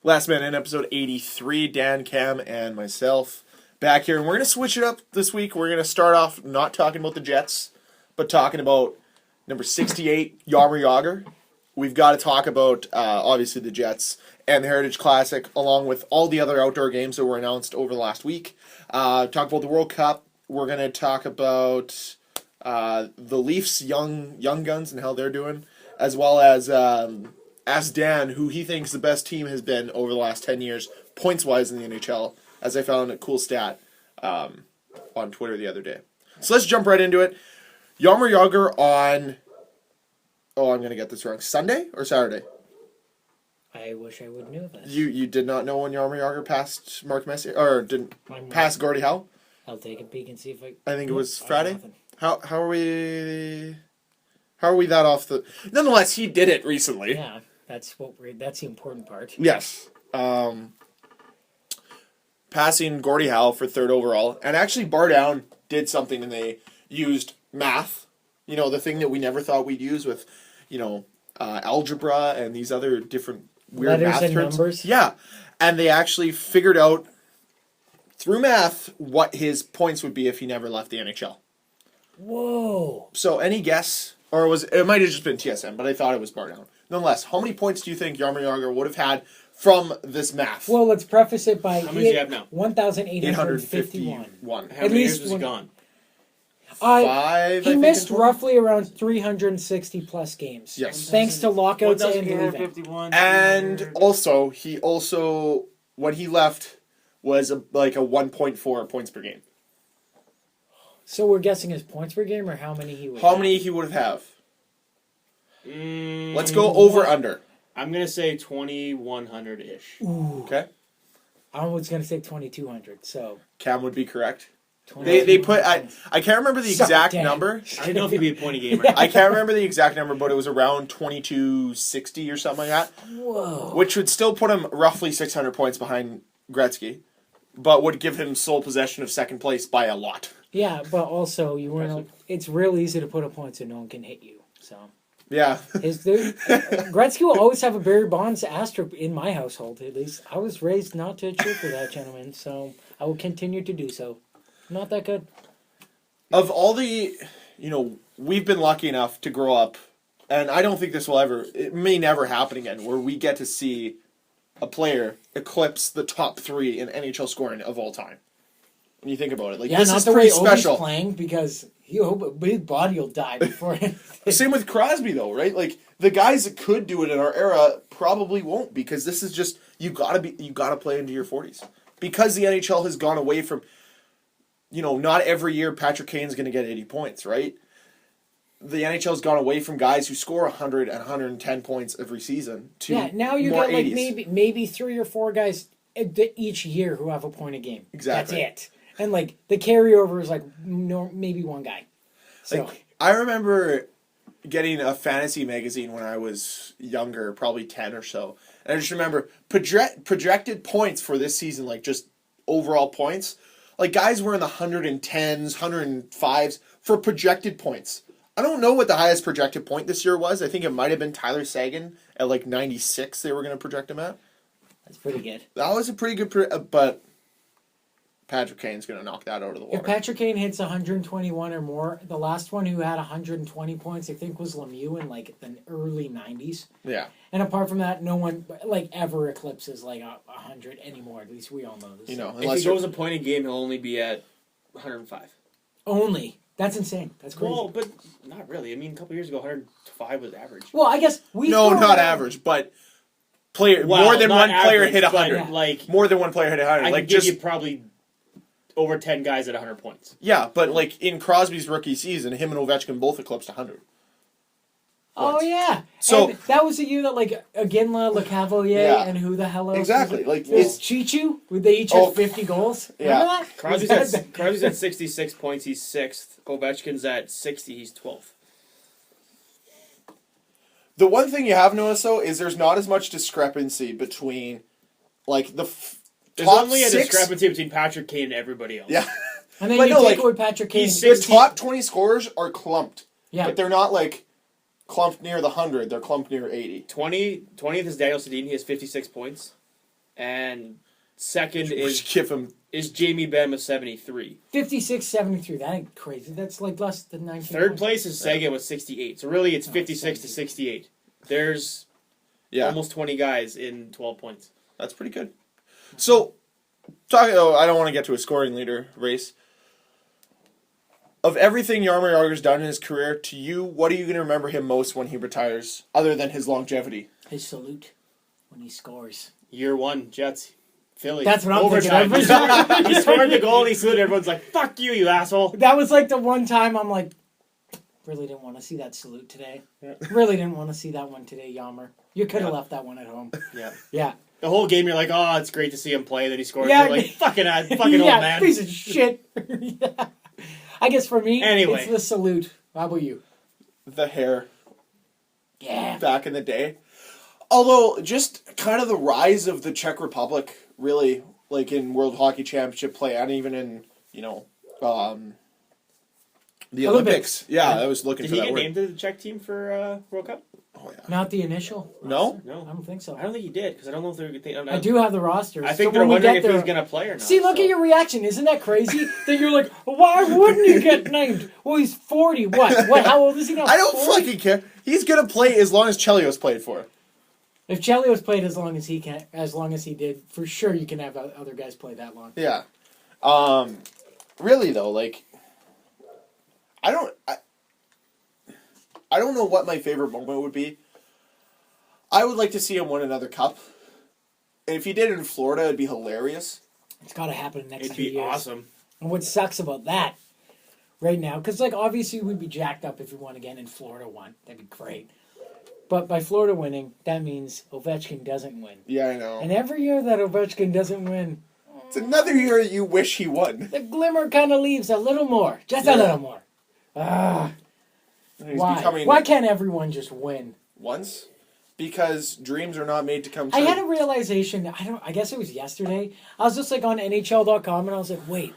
Last Man In, episode 83. Dan, Cam, and myself back here. And we're going to switch it up this week. We're going to start off not talking about the Jets, but talking about number 68, Jaromir Jagr. We've got to talk about, obviously, the Jets and the Heritage Classic, along with all the other outdoor games that were announced over the last week. Talk about the World Cup. We're going to talk about the Leafs' young guns and how they're doing, as well as ask Dan who he thinks the best team has been over the last 10 years, points-wise in the NHL, as I found a cool stat on Twitter the other day. So let's jump right into it. Jaromir Jagr on, I'm going to get this wrong, Sunday or Saturday? I wish I would know this. You did not know when Jaromir Jagr passed Mark Messier, or didn't pass Gordie Howe? I'll take a peek and see if I think it was Friday. How are we that off the... Nonetheless, he did it recently. Yeah, that's the important part. Yes. Passing Gordie Howe for third overall. And actually, Bar Down did something, and they used math. You know, the thing that we never thought we'd use with, algebra and these other different weird letters math and terms. Numbers. Yeah. And they actually figured out, through math, what his points would be if he never left the NHL. Whoa. So, any guess? Or it might have just been TSM, but I thought it was Bar Down. Nonetheless, how many points do you think Jaromir Jagr would have had from this math? Well, let's preface it by... How many do you have now? 1,851. How many years was he gone? He missed roughly around 360 plus games. Yes. Thanks to lockouts and leaving. 1,851. And also, when he left, was like a 1.4 points per game. So we're guessing his points per game, or how many he would How have? many he would have? Let's go over under. I'm going to say 2,100-ish. Ooh. Okay. I was going to say 2,200, so... Cam would be correct. 20. They put... I can't remember the exact number. I don't know if he'd be a point a game or I can't remember the exact number, but it was around 2,260 or something like that. Whoa. Which would still put him roughly 600 points behind Gretzky, but would give him sole possession of second place by a lot. Yeah, but also, it's real easy to put a point so no one can hit you, so... Yeah. Gretzky will always have a Barry Bonds asterisk in my household, at least. I was raised not to cheer for that gentleman, so I will continue to do so. Not that good. Of all the, we've been lucky enough to grow up, and I don't think it may never happen again, where we get to see a player eclipse the top 3 in NHL scoring of all time. When you think about it. This not is the pretty way special. Obi's playing, because his body will die before Same with Crosby, though, right? Like, the guys that could do it in our era probably won't, because this is just, you gotta play into your 40s. Because the NHL has gone away from, not every year Patrick Kane's going to get 80 points, right? The NHL's gone away from guys who score 100 and 110 points every season to now you more got like 80s. maybe 3 or 4 guys each year who have a point a game. Exactly. That's it. And like the carryover is like maybe one guy. So I remember getting a fantasy magazine when I was younger, probably 10 or so. And I just remember projected points for this season, like just overall points. Like guys were in the 110s, 105s for projected points. I don't know what the highest projected point this year was. I think it might have been Tyler Seguin at like 96 they were going to project him at. that's pretty good. That was a pretty good... but Patrick Kane's going to knock that out of the water. If Patrick Kane hits 121 or more, the last one who had 120 points, I think, was Lemieux in like the early 90s. Yeah. And apart from that, no one like ever eclipses like 100 anymore. At least we all know this. If he goes a point a game, he'll only be at 105. Only. That's insane. That's crazy. Well, but not really. I mean, a couple years ago, 105 was average. Well, I guess not average, but more than one player hit 100. Yeah. Like more than one player hit 100. I give you probably over 10 guys at 100 points. Yeah, but like in Crosby's rookie season, him and Ovechkin both eclipsed 100. Oh yeah. So and that was the year that like Aginla, LeCavalier, and who the hell else? Exactly. Like it's Chichu. They each had 50 goals. Remember that? Crosby's at 66 points. He's 6th. Ovechkin's at 60. He's 12th. The one thing you have noticed though is there's not as much discrepancy between like the There's top only a 6... discrepancy between Patrick Kane and everybody else. Yeah. And then you take away Patrick Kane. His top 20 scorers are clumped. Yeah. But they're not like clumped near the 100. They're clumped near 80. 20th is Daniel Sedin. He has 56 points. And second We is should give him. Jamie Benn with 73. 56-73. That ain't crazy. That's like less than 19 Third points. place is Sagan with 68. So really, it's 56 to 68. There's almost 20 guys in 12 points. That's pretty good. So, I don't want to get to a scoring leader race. Of everything Jaromir Jagr's done in his career, to you, what are you going to remember him most when he retires, other than his longevity? His salute when he scores. Year 1, Jets. Philly. That's what I'm Overtime. thinking. He scored the goal and he saluted. Everyone's like, fuck you, you asshole. That was like the one time I'm like, really didn't want to see that salute today. Yeah. Really didn't want to see that one today, Yammer. You could have left that one at home. Yeah. Yeah. The whole game, you're like, oh, it's great to see him play. Then he scores. Yeah. You're like, fucking old man. Piece of shit. Yeah. I guess for me, Anyway. it's the salute. How about you? The hair. Yeah. Back in the day. Although, just kind of the rise of the Czech Republic, really, like in World Hockey Championship play, and even in, the Olympics. Yeah, I was looking Did for he that get word. named to the Czech team for World Cup? Oh, yeah. Not the initial. No? No. I don't think so. I don't think he did, because I don't know if they're... I do have the roster. I think so they're when we wondering get if there, he's going to play or not. See, look at your reaction. Isn't that crazy? That you're like, why wouldn't he get named? Well, he's 40. What? How old is he now? I don't 40? fucking care. He's going to play as long as Chelios played for. If Chelios played as long as he did, for sure you can have other guys play that long. Yeah. Really, though, like... I don't know what my favorite moment would be. I would like to see him win another cup. And if he did it in Florida, it'd be hilarious. It's got to happen next It'd 2 be years. awesome. And what sucks about that right now, because like obviously we'd be jacked up if we won again and Florida won. That'd be great. But by Florida winning, that means Ovechkin doesn't win. Yeah, I know. And every year that Ovechkin doesn't win, It's another year you wish he won. the glimmer kind of leaves a little more. Just a little more. He's Why? becoming Why can't everyone just win? once? Because dreams are not made to come true. I had a realization, I guess it was yesterday. I was just like on NHL.com and I was like, wait,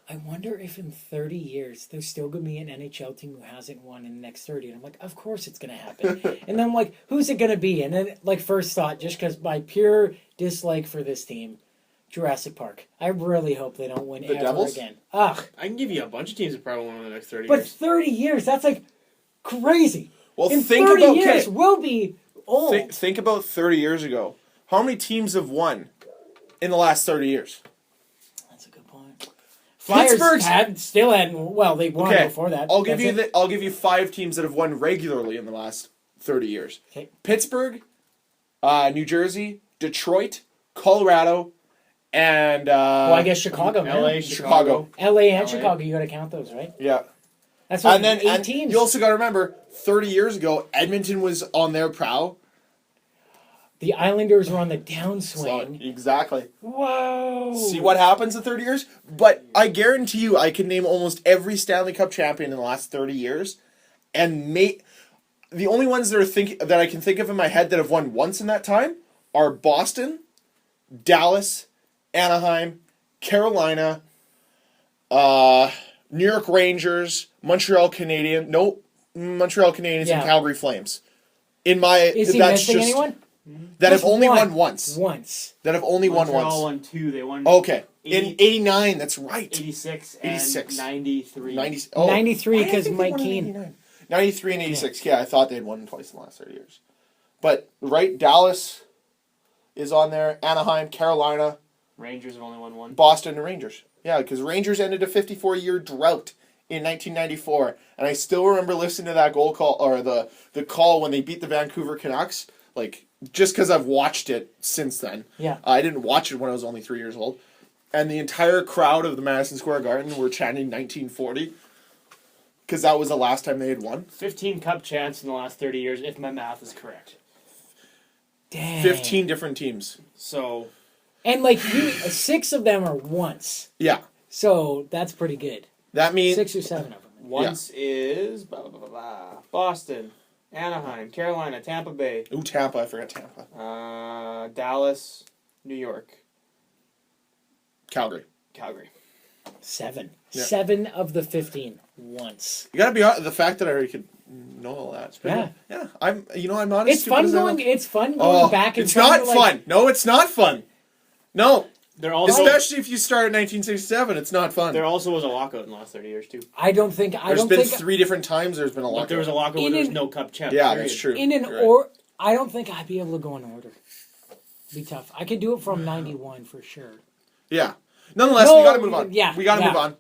I wonder if in 30 years there's still going to be an NHL team who hasn't won in the next 30. And I'm like, of course it's going to happen. And then I'm like, who's it going to be? And then like first thought, just because my pure dislike for this team, Jurassic Park. I really hope they don't win The ever Devils? again. Ugh. I can give you a bunch of teams that probably won in the next 30 But years. 30 years, that's like crazy. Well, in think 30 about years, we'll be old. think about 30 years ago. How many teams have won in the last 30 years? That's a good point. Flyers Pittsburgh's- still hadn't. Well, they won Okay, before that. I'll give That's you I'll give you 5 teams that have won regularly in the last 30 years. Okay. Pittsburgh, New Jersey, Detroit, Colorado, and Well, I guess Chicago, man. LA, Chicago. LA and LA. Chicago, you got to count those, right? Yeah. That's what And then 8 teams. you also got to remember 30 years ago Edmonton was on their prow. The Islanders were on the So, downswing. exactly. Whoa! See what happens in 30 years? But I guarantee you I can name almost every Stanley Cup champion in the last 30 years. And the only ones that I can think of in my head that have won once in that time are Boston, Dallas, Anaheim, Carolina, New York Rangers, Montreal Canadiens, Yeah. and Calgary Flames. Is he missing anyone? That have Just only one. won once. Once. That have only won Montreal once. won 2. They won Okay. In 80 89, that's right. 86 and 86. 93. 93 I didn't because think they Mike won in Keane. 89. 93 and 86. Yeah, I thought they'd won twice in the last 30 years. But, right, Dallas is on there. Anaheim, Carolina, Rangers have only won 1. Boston, and Rangers. Yeah, because Rangers ended a 54-year drought in 1994. And I still remember listening to that goal call, or the call when they beat the Vancouver Canucks. Like, just because I've watched it since then. Yeah. I didn't watch it when I was only 3 years old. And the entire crowd of the Madison Square Garden were chanting 1940. Because that was the last time they had won. 15 cup chance in the last 30 years, if my math is correct. Dang. 15 different teams. So, And like 6 of them are once. Yeah. So that's pretty good. That means 6 or 7 of them. once is blah, blah, blah, blah, Boston, Anaheim, Carolina, Tampa Bay, Ooh, Tampa. I forgot Tampa. Dallas, New York, Calgary. Calgary. 7. Yeah. 7 of the 15 once. You gotta be honest, the fact that I already could know all that. Yeah. I'm not as It's stupid fun as I going. look. It's fun going back and it's trying not to, like, fun. No, it's not fun. No. There also Especially if you start in 1967, it's not fun. there also was a lockout in the last 30 years too. I don't think. There's been 3 different times there's been a But lockout. there was a lockout where there was no cup champ. Yeah, period. that's true. I don't think I'd be able to go in order. Be tough. I could do it from 91 for sure. Yeah. Nonetheless, we got to move on. Yeah, we got to move on.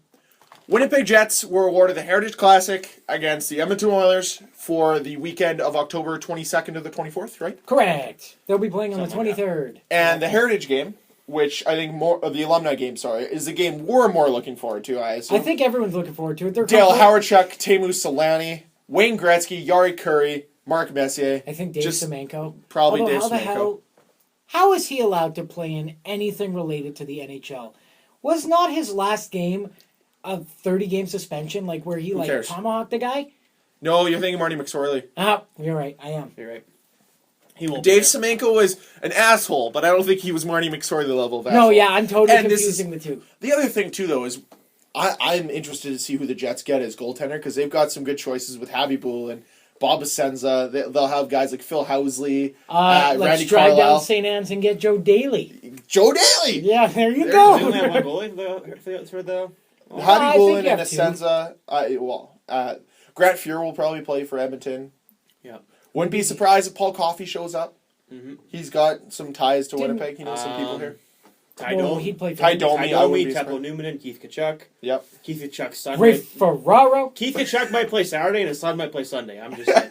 Winnipeg Jets were awarded the Heritage Classic against the Edmonton Oilers for the weekend of October 22nd to the 24th, right? Correct. They'll be playing on the 23rd. And the Heritage game, which I think more of the alumni game, is the game we're more looking forward to. I assume. I think everyone's looking forward to it. Dale Howardchuk, Teemu Selanne, Wayne Gretzky, Yari Curry, Mark Messier. I think Dave Semenko. Probably Although, Dave Semenko. How is he allowed to play in anything related to the NHL? Was not his last game a 30-game suspension, like where he tomahawked the guy? No, you're thinking Marty McSorley. You're right. I am. You're right. He won't. Dave Semenko was an asshole, but I don't think he was Marty McSorley level of asshole. No, yeah, I'm totally confusing the two. The other thing too, though, is I'm interested to see who the Jets get as goaltender because they've got some good choices with Habibul and Bob Essenza. They'll have guys like Phil Housley, let's Randy drive Carlisle. down St. Anne's and get Joe Daly. Joe Daly! Yeah, there you go. They only have one goalie for the Habibul and Essenza. Grant Fuhr will probably play for Edmonton. Yeah. Wouldn't be surprised if Paul Coffey shows up. Mm-hmm. He's got some ties to Winnipeg. He knows some people here. He'd play for Domi, Teppo Newman, and Keith Kachuk. Yep. Keith Kachuk's son. Ray Ferraro. Keith Kachuk might play Saturday, and his son might play Sunday. I'm just saying.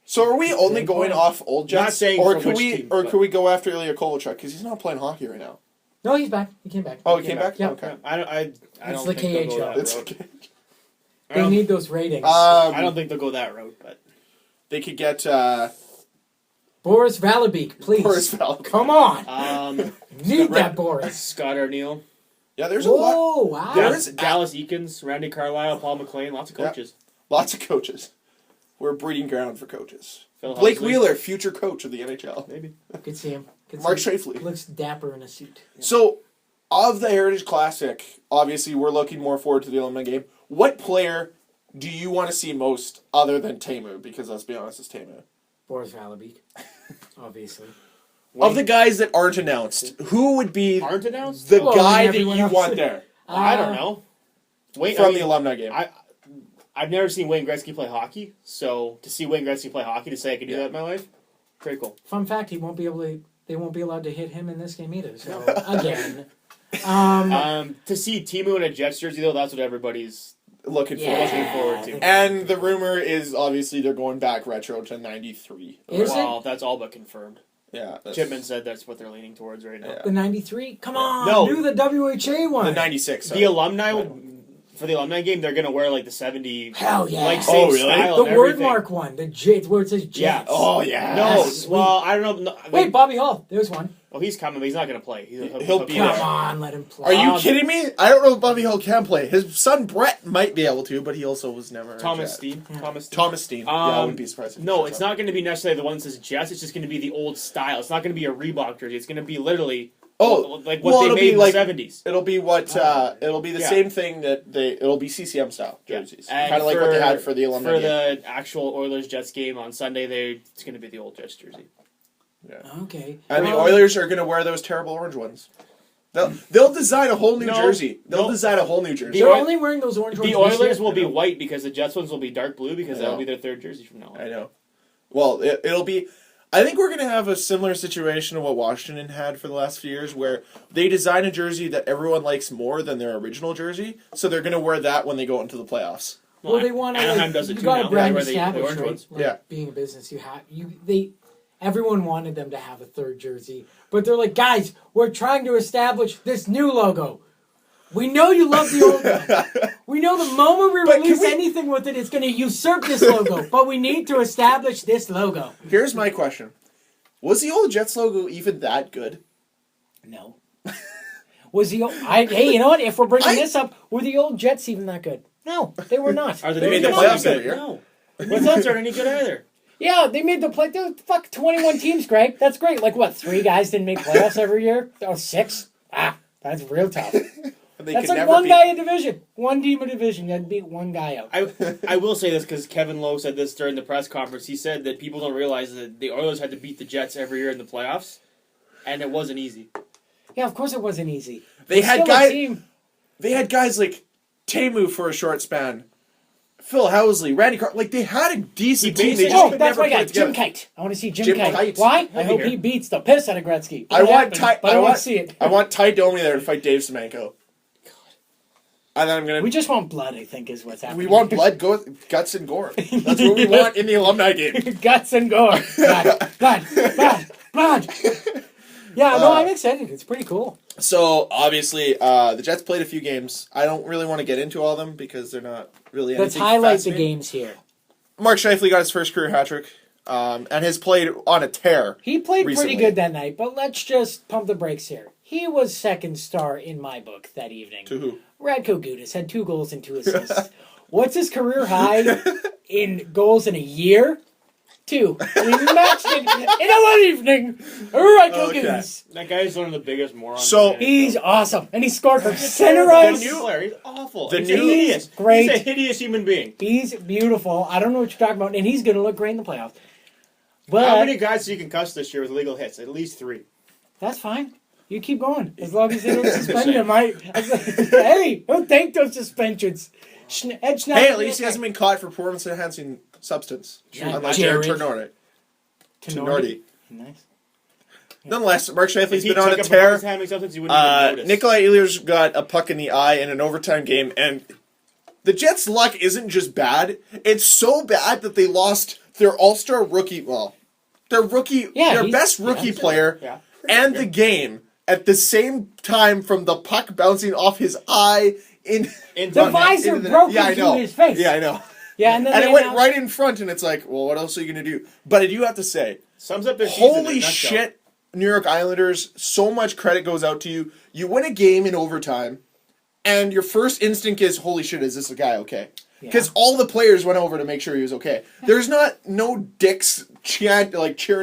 So are we only going off old Jets? Not saying or from could which we team, could we go after Ilya Kovalchuk because he's not playing hockey right now? No, he's back. He came back. Oh, he came back? Yeah. Okay. I don't the think they'll go KHL. that route. They need those ratings. I don't think they'll go that route, but they could get Boris Valabik, please. Boris Valabik. Come on. Need that Boris. Scott Arneal. Yeah, there's a lot. Oh, wow. There's Dallas Eakins, Randy Carlisle, Paul McLean, lots of coaches. Lots of coaches. We're a breeding ground for coaches. Phil Blake Housley. Wheeler, future coach of the NHL. Maybe. Could see him. Mark Scheifele. Looks dapper in a suit. Yeah. So, of the Heritage Classic, obviously we're looking more forward to the alumni game. What player do you want to see most other than Teemu? Because let's be honest, it's Teemu. Boris Valabik, obviously. Of the guys that aren't announced, who would be Aren't announced? the Well, guy that everyone you else. want there I don't know. from the alumni game? I've never seen Wayne Gretzky play hockey, so to see Wayne Gretzky play hockey, to say I could do that in my life, pretty cool. Fun fact: they won't be allowed to hit him in this game either. So again, to see Teemu in a Jets jersey though, that's what everybody's looking forward to. And the rumor is obviously they're going back retro to 93. Well, that's all but confirmed. Yeah. Chipman said that's what they're leaning towards right now. Yeah. the '93. Come on, No. do the WHA one. The 96. The alumni, for the alumni game, they're going to wear like the 70, Hell yeah. like same really? style The and word everything. mark one, the J, where it says Jets. Yeah. Oh, yeah. No, Yes. well, I don't know. No, Wait, Bobby Hall. There's one. well, he's coming, but he's not going to play. He'll be Come there. on, let him play. Are you kidding me? I don't know if Bobby Hill can play. His son Brett might be able to, but he also was never Thomas a Jet. Steen. Thomas Steen. Yeah, I wouldn't be surprised. No, it's not going to be necessarily the one that says Jets. It's just going to be the old style. It's not going to be a Reebok jersey. It's going to be literally like what they made in the 70s. It'll be what it'll be the same thing that it'll be CCM style jerseys, And kind of like what they had for the alumni for game. the actual Oilers Jets game on Sunday. It's going to be the old Jets jersey. Yeah. Okay. And the Oilers are going to wear those terrible orange ones. They'll design a whole new jersey. They'll design a whole new jersey. They're only wearing those orange ones. The Oilers will be white because the Jets ones will be dark blue because that'll be their third jersey from now on. I know. Well, it'll be. I think we're going to have a similar situation to what Washington had for the last few years, where they design a jersey that everyone likes more than their original jersey, so they're going to wear that when they go into the playoffs. Well, they want to. Anaheim does it You too got now. to brand Where they establish, orange right? ones. Like, Yeah. Being a business, everyone wanted them to have a third jersey, but they're like, guys, we're trying to establish this new logo. We know you love the old one. We know the moment we release anything with it, it's going to usurp this logo. But we need to establish this logo. Here's my question. Was the old Jets logo even that good? No. Hey, you know what? If we're bringing this up, were the old Jets even that good? No, they were not. Are They made the playoffs every year. No. The Jets aren't any good either. Yeah, they made the play. Fuck, 21 teams, Greg. That's great. Like, what, 3 guys didn't make playoffs every year? Or 6? That's real tough. That's like one guy a division. One team a division. You had to beat one guy out. I will say this because Kevin Lowe said this during the press conference. He said that people don't realize that the Oilers had to beat the Jets every year in the playoffs, and it wasn't easy. Yeah, of course it wasn't easy. They We're had still a guys. team. They had guys like Temu for a short span, Phil Housley, Randy Carr. Like they had a decent team. They just Oh, could that's never my put guy, it together. Jim Kite. I want to see Jim Jim Kite. Kite. Why? He'll I be hope here. he beats the piss out of Gretzky. I want Ty. but I want to see it. I want Ty Domi there to fight Dave Semenko. And then I'm gonna. We just want blood, I think, is what's happening. We want blood, guts, and gore. That's what we want in the alumni game. Guts and gore. Blood. Yeah, no, I'm excited. It's pretty cool. So obviously, the Jets played a few games. I don't really want to get into all of them because they're not really. Let's anything highlight the fascinating. games here. Mark Scheifele got his first career hat trick, and has played on a tear. He played recently. pretty good that night, but let's just pump the brakes here. He was second star in my book that evening. To who? Radko Gudas had 2 goals and 2 assists. What's his career high in goals in a year? 2. And he matched it in a one evening. Radko Gudas. That guy is one of the biggest morons. So- in the He's NHL. awesome. And he scored from center The ice. new player, he's awful. The He's new- hideous. Great. He's a hideous human being. He's beautiful. I don't know what you're talking about. And he's going to look great in the playoffs. But How many guys do you concuss this year with legal hits? At least 3. that's fine. You keep going. As long as they don't suspend him. Hey, don't take those suspensions. Ed Schneider. Hey, at least he hasn't been caught for performance-enhancing substance. Yeah, Unlike Jared. Jared Tenorti. Nice. Nonetheless, Mark Scheifele's If he been on a took tear. performance-enhancing substance, you wouldn't even notice. Nikolai Ehlers got a puck in the eye in an overtime game, and the Jets' luck isn't just bad. It's so bad that they lost their all-star rookie, their best rookie player, Yeah. and the game at the same time from the puck bouncing off his eye Into The visor broke Yeah, I into know. his face. Yeah, I know. Yeah, and then And they it went announced- right in front, and it's like, well, what else are you going to do? But I do have to say, Sums up their season in a holy nutshell. shit, New York Islanders, so much credit goes out to you. You win a game in overtime, and your first instinct is, holy shit, is this guy okay? Because all the players went over to make sure he was okay. There's no dicks cheering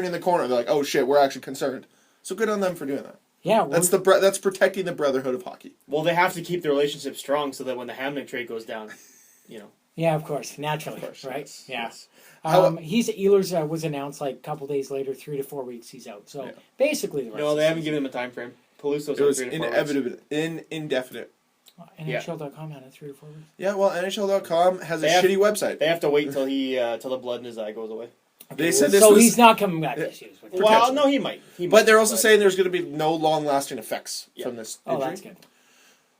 in the corner. They're like, oh shit, we're actually concerned. So good on them for doing that. Yeah, That's protecting the brotherhood of hockey. Well, they have to keep the relationship strong so that when the Hamnick trade goes down, yeah, of course, naturally, Of course, right? yes, Yeah. yes. How- Ehlers was announced like a couple days later, 3 to 4 weeks. He's out. So basically, the rest No, of they the haven't given him a time frame. Peluso's It was 3 to 4 weeks. indefinite. NHL.com had it 3 to 4 weeks. Yeah, well, NHL.com has a They have- shitty website. They have to wait until till the blood in his eye goes away. They said this so was, he's not coming back this year. is what they're Well, saying. no, he might. but they're also saying there's going to be no long-lasting effects from this Oh, injury. that's good.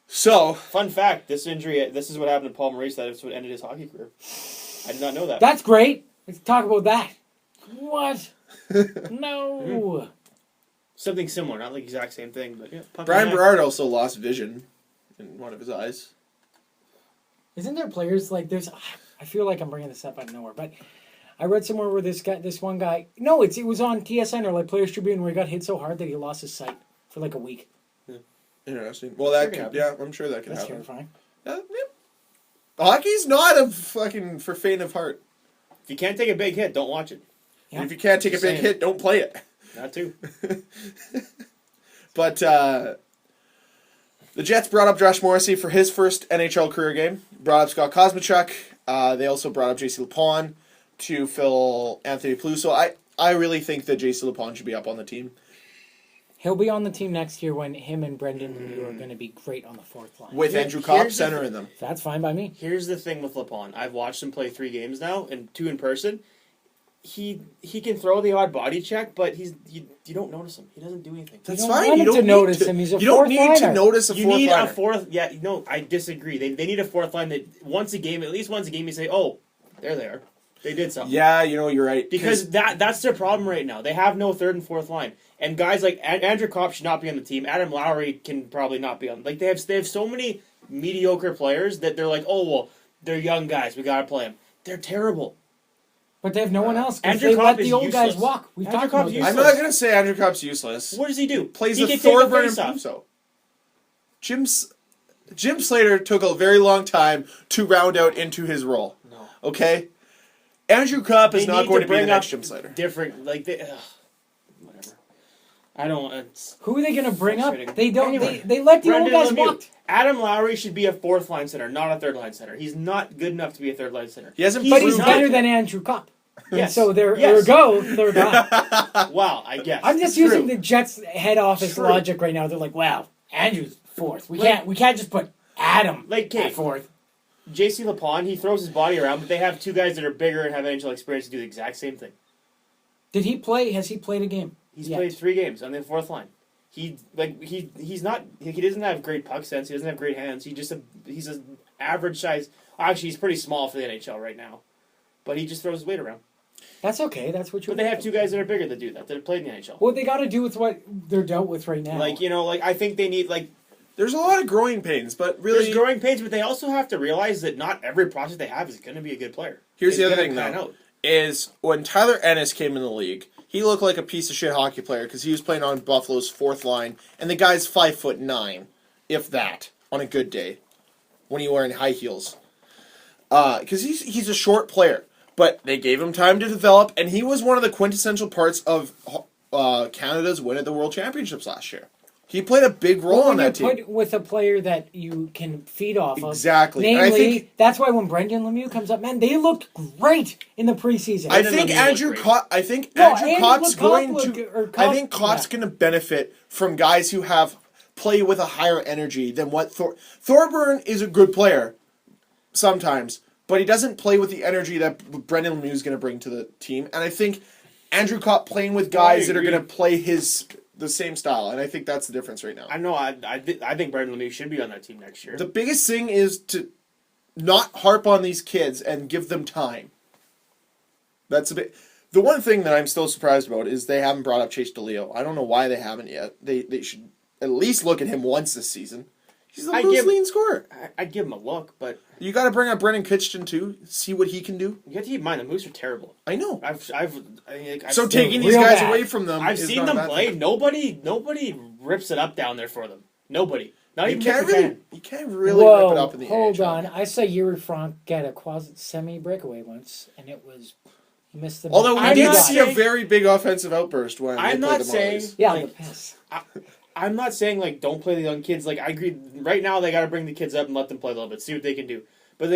So, Fun fact: this injury, this is what happened to Paul Maurice. That is what ended his hockey career. I did not know that. That's great. Let's talk about that. What? No. Something similar, not like exact same thing, but yeah. puck Brian in the eye. Berard also lost vision in one of his eyes. Isn't there players like there's? I feel like I'm bringing this up out of nowhere, but I read somewhere where this one guy. No, it was on TSN or like Players Tribune where he got hit so hard that he lost his sight for like a week. Interesting. Well, that Sure can could, yeah, I'm sure that can That's happen. terrifying. Yeah. Hockey's not a fucking for faint of heart. If you can't take a big hit, don't watch it. Yeah. And if you can't take a Just big saying. hit, don't play it. Not too. But the Jets brought up Josh Morrissey for his first NHL career game. Brought up Scott Kosmachuk. They also brought up JC Lepon to fill Anthony Peluso. I really think that JC Lepon should be up on the team. He'll be on the team next year when him and Brendan Lemieux are going to be great on the fourth line. With Here- Andrew Kopp here's the centering them. That's fine by me. Here's the thing with Lepon. I've watched him play 3 games now, and 2 in person. He can throw the odd body check, but you don't notice him. He doesn't do anything. That's don't fine. want You him don't to need notice to, him. He's a you don't fourth need liner. to notice a You fourth need liner. a fourth. Yeah, no, I disagree. They need a fourth line that once a game, at least once a game, you say, "Oh, there they are. They did something." Yeah, you're right. Because that's their problem right now. They have no third and fourth line, and guys like Andrew Kopp should not be on the team. Adam Lowry can probably not be on. Like they have so many mediocre players that they're like, "Oh well, they're young guys. We gotta play them." They're terrible. But they have no one else because Andrew they Kopp let the is old guys useless. walk. We've Andrew talked Kopp's about this. I'm not going to say Andrew Kopp's useless. What does he do? Plays he a can take Thorburn and face-off. Peluso. Jim Slater took a very long time to round out into his role. No. Okay? Andrew Kopp is They not need going to be bring the next up Jim Slater. Different, like whatever. I don't. It's Who are they going to bring up? frustrating. They don't. Anyway, They let the Brendan old guys Lemieux. walk. Adam Lowry should be a fourth line center, not a third line center. He's not good enough to be a third line center. He hasn't But he's proved better it. than Andrew Kopp. Yes. So there Yes. ergo, they're not. Wow, I guess. I'm just True. using the Jets head office True. logic right now. They're like, wow, Andrew's fourth. We can't just put Adam at fourth. JC Lapon, he throws his body around, but they have two guys that are bigger and have NHL experience to do the exact same thing. Did he play? Has he played a game? He's played 3 games on the fourth line. He's not. He doesn't have great puck sense. He doesn't have great hands. He's an average size. Actually, he's pretty small for the NHL right now, but he just throws his weight around. That's okay. That's what you. But they have two guys that are bigger that do that have played in the NHL. What they got to do with what they're dealt with right now. I think they need There's a lot of growing pains, but really, there's growing pains. But they also have to realize that not every prospect they have is going to be a good player. Here's the other thing, though, is when Tyler Ennis came in the league, he looked like a piece of shit hockey player because he was playing on Buffalo's fourth line, and the guy's 5'9", if that, on a good day, when he wearing high heels. Because he's a short player, but they gave him time to develop, and he was one of the quintessential parts of Canada's win at the World Championships last year. He played a big role on that team. Put with a player that you can feed off of. Exactly. Namely, and I think, that's why when Brendan Lemieux comes up, man, they looked great in the preseason. I think Andrew Kopp's going to benefit from guys who have play with a higher energy than what Thorburn is a good player sometimes, but he doesn't play with the energy that Brendan Lemieux is going to bring to the team. And I think Andrew Kopp playing with guys that are going to play the same style, and I think that's the difference right now. I know. I think Brendan Lemieux should be on that team next year. The biggest thing is to not harp on these kids and give them time. That's a bit. The one thing that I'm still surprised about is they haven't brought up Chase DeLeo. I don't know why they haven't yet. They should at least look at him once this season. He's a loose lean scorer. I'd give him a look, but you got to bring up Brendan Kitchen too. See what he can do. You have to keep in mind the Moose are terrible. I know. So taking these guys away from them. I've seen them play. Thing. Nobody rips it up down there for them. Nobody. Not even you can't really rip it up in the hold AHL. on. I saw Yuri Frank get a semi breakaway once, and it was he missed the. Although we did see a very big offensive outburst when I'm they played the saying Marlies. I'm not saying don't play the young kids. I agree. Right now they got to bring the kids up and let them play a little bit, see what they can do. But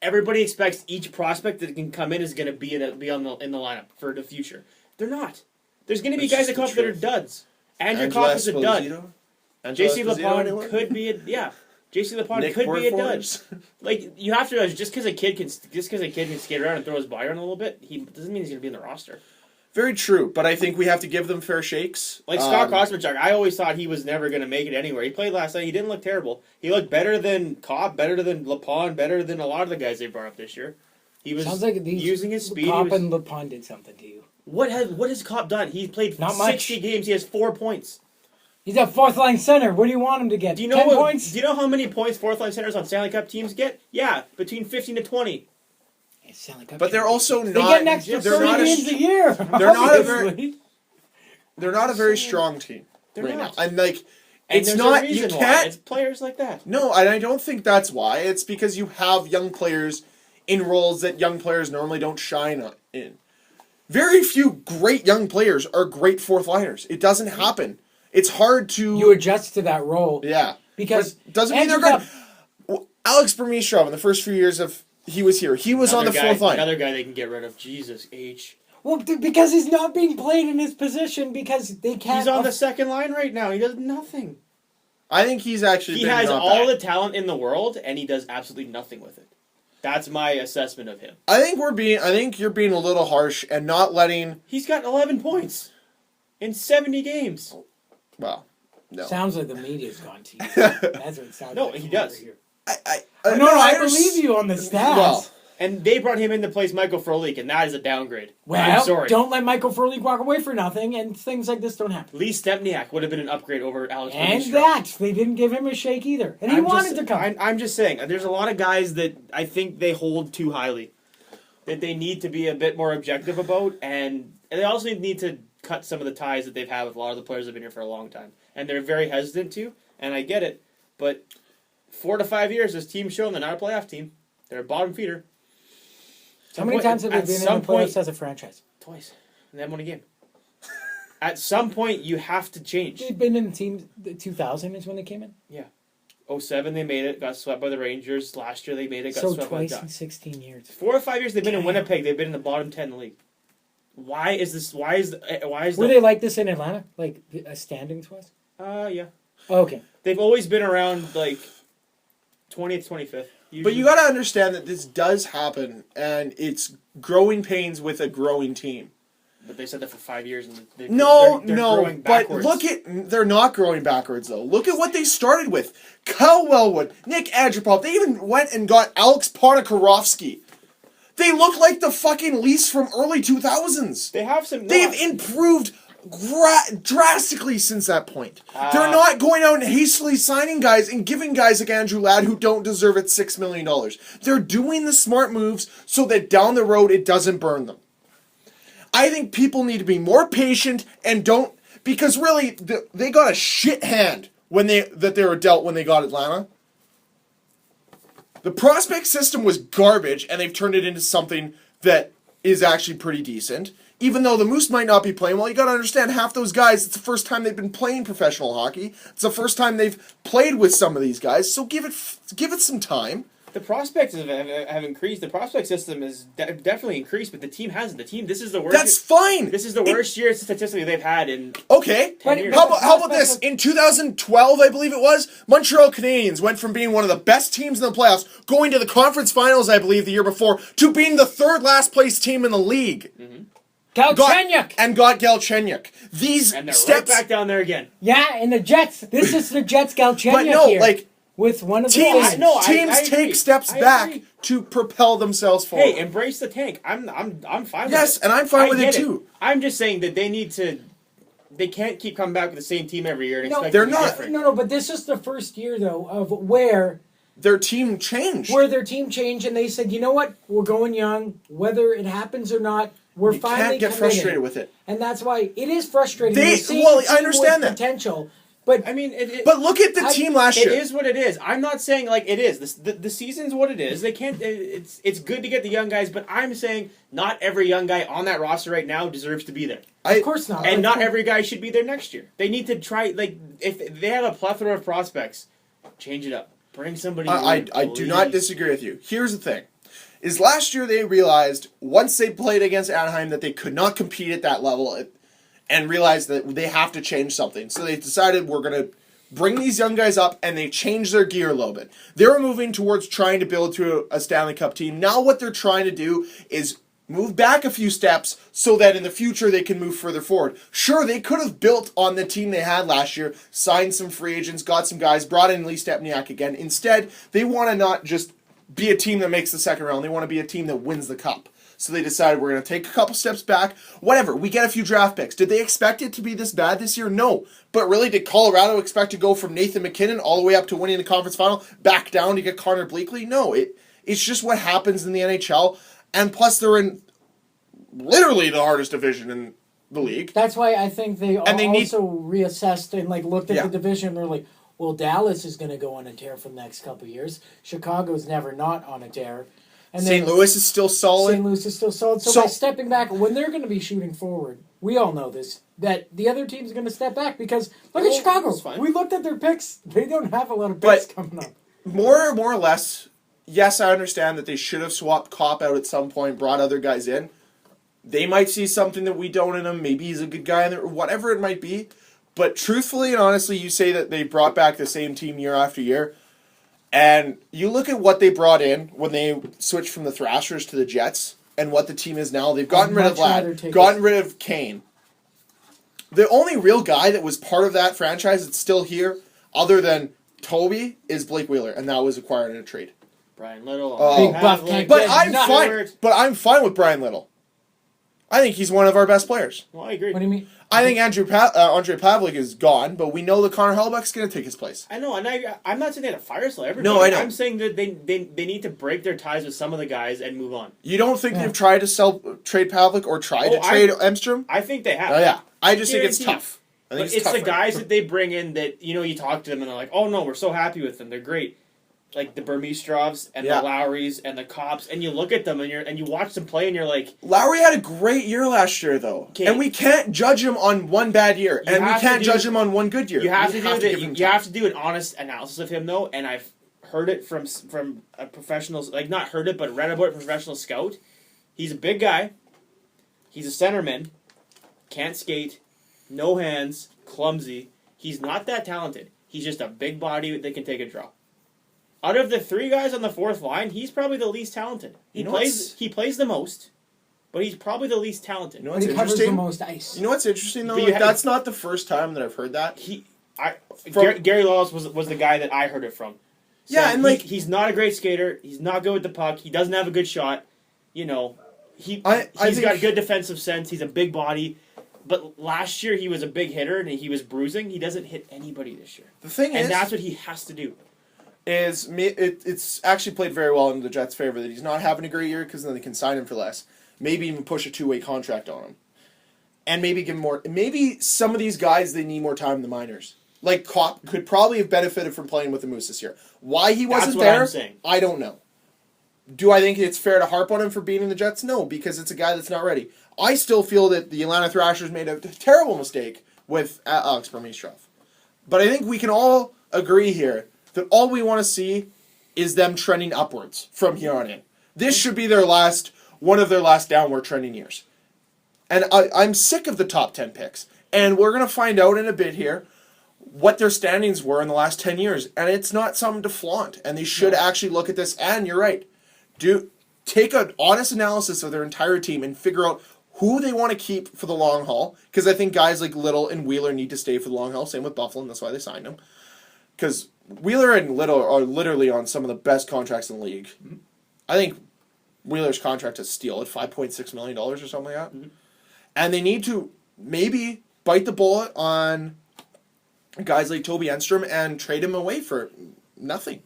everybody expects each prospect that can come in is going to be in the lineup for the future. They're not. There's going to be guys that come up that are duds. Andrew Kopp is a dud. JC Lapon could be a JC Lapon could be a dud. You have to realize just because a kid can skate around and throw his body around a little bit, he doesn't mean he's going to be in the roster. Very true, but I think we have to give them fair shakes. Scott Kosmachuk, I always thought he was never going to make it anywhere. He played last night. He didn't look terrible. He looked better than Kopp, better than Lapon, better than a lot of the guys they brought up this year. He was using his speed. Kopp and Lapon did something to you. What has Kopp done? He played 60 games. He has 4 points. He's a fourth line center. What do you want him to get? Do you know 10 points? Do you know how many points fourth line centers on Stanley Cup teams get? Yeah, between 15 to 20. But they're also not. They get an extra 30 games a year. They're not a very strong team right now. And it's not. You can't. It's players like that. No, and I don't think that's why. It's because you have young players in roles that young players normally don't shine in. Very few great young players are great fourth liners. It doesn't happen. It's hard to. You adjust to that role. Yeah, because doesn't mean they're good. Alex Bermistrov in the first few years of. He was here. He was on the fourth line. Another guy they can get rid of. Jesus H. Well, because he's not being played in his position because they can't. He's on the second line right now. He does nothing. I think he's actually. He has all the talent in the world, and he does absolutely nothing with it. That's my assessment of him. I think you're being a little harsh and not letting. He's got 11 points in 70 games. Well, no. Sounds like the media's gone to you. That's what it sounds like. No, he does. Here. I believe you on the stats. Well, and they brought him in to place Michael Frolik, and that is a downgrade. Well, I'm sorry. Don't let Michael Frolik walk away for nothing, and things like this don't happen. Lee Stempniak would have been an upgrade over Alex And Bermistrov. they didn't give him a shake either. And he wanted to come. I'm just saying, there's a lot of guys that I think they hold too highly, that they need to be a bit more objective about, and they also need to cut some of the ties that they've had with a lot of the players that have been here for a long time. And they're very hesitant to, and I get it, but 4 to 5 years, this team's shown they're not a playoff team. They're a bottom feeder. How many times have they been in the playoffs as a franchise? Twice. And they haven't won a game. At some point, you have to change. They've been in the team, 2000 is when they came in? Yeah. 07 they made it, got swept by the Rangers. Last year they made it, got So swept by the twice in Ducks. 16 years. 4 or 5 years they've been in Damn. Winnipeg. They've been in the bottom 10 in the league. Why is this? Why is Were they like this in Atlanta? Like standings was? Yeah. Okay. They've always been around like 20th, 25th. Usually. But you got to understand that this does happen, and it's growing pains with a growing team. But they said that for 5 years, and they're But growing backwards. they're not growing backwards, though. Look at what they started with. Kyle Wellwood, Nick Andropov, they even went and got Alex Ponikarovsky. They look like the fucking Leafs from early 2000s. They have some. They've improved drastically since that point. They're not going out and hastily signing guys and giving guys like Andrew Ladd who don't deserve it $6 million. They're doing the smart moves so that down the road it doesn't burn them. I think people need to be more patient and don't, because really they got a shit hand that they were dealt when they got Atlanta. The prospect system was garbage, and they've turned it into something that is actually pretty decent. Even though the Moose might not be playing well, you got to understand half those guys, it's the first time they've been playing professional hockey. It's the first time they've played with some of these guys, so give it some time. The prospects have increased. The prospect system has definitely increased, but the team hasn't. This is the worst. That's fine. This is the worst year statistically they've had in. Okay. 10 years. How about this? In 2012, I believe it was, Montreal Canadiens went from being one of the best teams in the playoffs, going to the conference finals, I believe, the year before, to being the third last place team in the league. Mm-hmm. Galchenyuk! And got Galchenyuk. These And they're steps. right back down there again. Yeah, and the Jets. This is the Jets Galchenyuk But no, here. like, with one of the teams, guys. No, I teams take agree. steps I back agree. to propel themselves forward. Hey, embrace the tank. I'm fine with it. Yes, and I'm fine with it get too. I'm just saying that they can't keep coming back with the same team every year and expect they're to be not. different. No, but this is the first year, though, of where Their team changed. their team changed and they said, you know what, we're going young, whether it happens or not, we're You finally can't get committed. frustrated with it. And that's why it is frustrating. They- You're seeing well, a team I understand with that. potential, but I mean, But look at the team last it year. is what it is. I'm not saying like it is. The season's what it is. They can't. It's good to get the young guys, but I'm saying not every young guy on that roster right now deserves to be there. of course not. And Of not course- every guy should be there next year. They need to try, like, if they have a plethora of prospects, change it up. Bring somebody I in, do not please. disagree with you. Here's the thing. Is last year they realized, once they played against Anaheim, that they could not compete at that level and realized that they have to change something. So they decided, we're going to bring these young guys up, and they changed their gear a little bit. They were moving towards trying to build to a Stanley Cup team. Now what they're trying to do is move back a few steps so that in the future they can move further forward. Sure, they could have built on the team they had last year, signed some free agents, got some guys, brought in Lee Stepniak again. Instead, they want to not just be a team that makes the second round. They want to be a team that wins the cup. So they decided, we're going to take a couple steps back. Whatever, we get a few draft picks. Did they expect it to be this bad this year? No. But really, did Colorado expect to go from Nathan McKinnon all the way up to winning the conference final, back down to get Connor Bleakley? No. It's just what happens in the NHL. And plus, they're in literally the hardest division in the league. That's why I think they they also reassessed and looked at Yeah. the division. They're like, well, Dallas is going to go on a tear for the next couple of years. Chicago's never not on a tear. And St. Louis is still solid. St. Louis is still solid. So by stepping back, when they're going to be shooting forward, we all know this, that the other team's going to step back because look at Chicago. that's fine. We looked at their picks. They don't have a lot of picks coming up. More or less, yes, I understand that they should have swapped Kopp out at some point, brought other guys in. They might see something that we don't in him. Maybe he's a good guy, or whatever it might be. But truthfully and honestly, you say that they brought back the same team year after year. And you look at what they brought in when they switched from the Thrashers to the Jets and what the team is now. They've gotten rid of Ladd, gotten rid of Kane. The only real guy that was part of that franchise that's still here, other than Toby, is Blake Wheeler, and that was acquired in a trade. Brian Little. Big buff tank. But Yeah, I'm not fine. But I'm fine with Brian Little. I think he's one of our best players. Well, I agree. What do you mean? I think Andrei Pavlik is gone, but we know that Connor Hellebuyck's going to take his place. I know, and I'm not saying they had to fire sale everybody. No, I know. I'm saying that they need to break their ties with some of the guys and move on. You don't think they've tried to trade Pavlik or tried to trade Emstrom? I think they have. Oh yeah, I just think it's Guaranteed. tough. I think But it's tough the for guys him. that they bring in that, you talk to them and they're like, oh no, we're so happy with them. They're great. like the Burmistrovs and Yeah. the Lowrys and the Cops, and you look at them and you watch them play and you're like, Lowry had a great year last year, though. Okay. And we can't judge him on one bad year. You And we have to can't do- judge him on one good year. you have We to give him you time. have to do an honest analysis of him though, and I've heard it from a professional, like not heard it, but read about it, professional scout. He's a big guy. He's a centerman. Can't skate. No hands. Clumsy. He's not that talented. He's just a big body that can take a draw. Out of the three guys on the fourth line, he's probably the least talented. You know what's- He plays the most, but he's probably the least talented. You know But what's he covers the interesting? most ice. You know what's interesting, though? But you Like, had- that's not the first time that I've heard that. Gary Lawless was the guy that I heard it from. Yeah, Saying and, like- he's not a great skater. He's not good with the puck. He doesn't have a good shot. You know, he's think- got good defensive sense. He's a big body. But last year he was a big hitter and he was bruising. He doesn't hit anybody this year, The thing and is, that's what he has to do. it's actually played very well in the Jets' favor that he's not having a great year because then they can sign him for less. Maybe even push a two-way contract on him. And maybe give him more. Maybe some of these guys, they need more time in the minors. Like Kopp could probably have benefited from playing with the Moose this year. Why he wasn't That's what there, I'm saying. I don't know. Do I think it's fair to harp on him for being in the Jets? No, because it's a guy that's not ready. I still feel that the Atlanta Thrashers made a terrible mistake with Alex Burmistrov. But I think we can all agree here that all we want to see is them trending upwards from here on in. This should be one of their last downward trending years. And I'm sick of the top 10 picks. And we're going to find out in a bit here what their standings were in the last 10 years. And it's not something to flaunt. And they should actually look at this. And you're right. Take an honest analysis of their entire team and figure out who they want to keep for the long haul. Because I think guys like Little and Wheeler need to stay for the long haul. Same with Buffalo, and that's why they signed them. Because Wheeler and Little are literally on some of the best contracts in the league. Mm-hmm. I think Wheeler's contract is steal at $5.6 million or something like that. Mm-hmm. And they need to maybe bite the bullet on guys like Toby Enstrom and trade him away for nothing.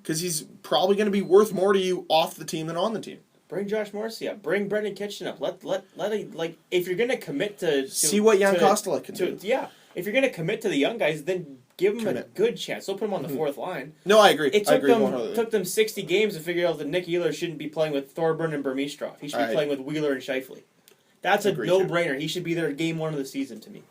Because he's probably going to be worth more to you off the team than on the team. Bring Josh Morrissey up. Bring Brendan Kitchen up. Let if you're going to commit to see what Jan Kostela can do. Yeah, if you're going to commit to the young guys, then give them Commit. a good chance. Don't put them on the fourth line. No, I agree. It I took agree took them 60 games to figure out that Nick Ehlers shouldn't be playing with Thorburn and Burmistrov. He should be playing with Wheeler and Scheifele. That's a no-brainer. He should be there game one of the season to me.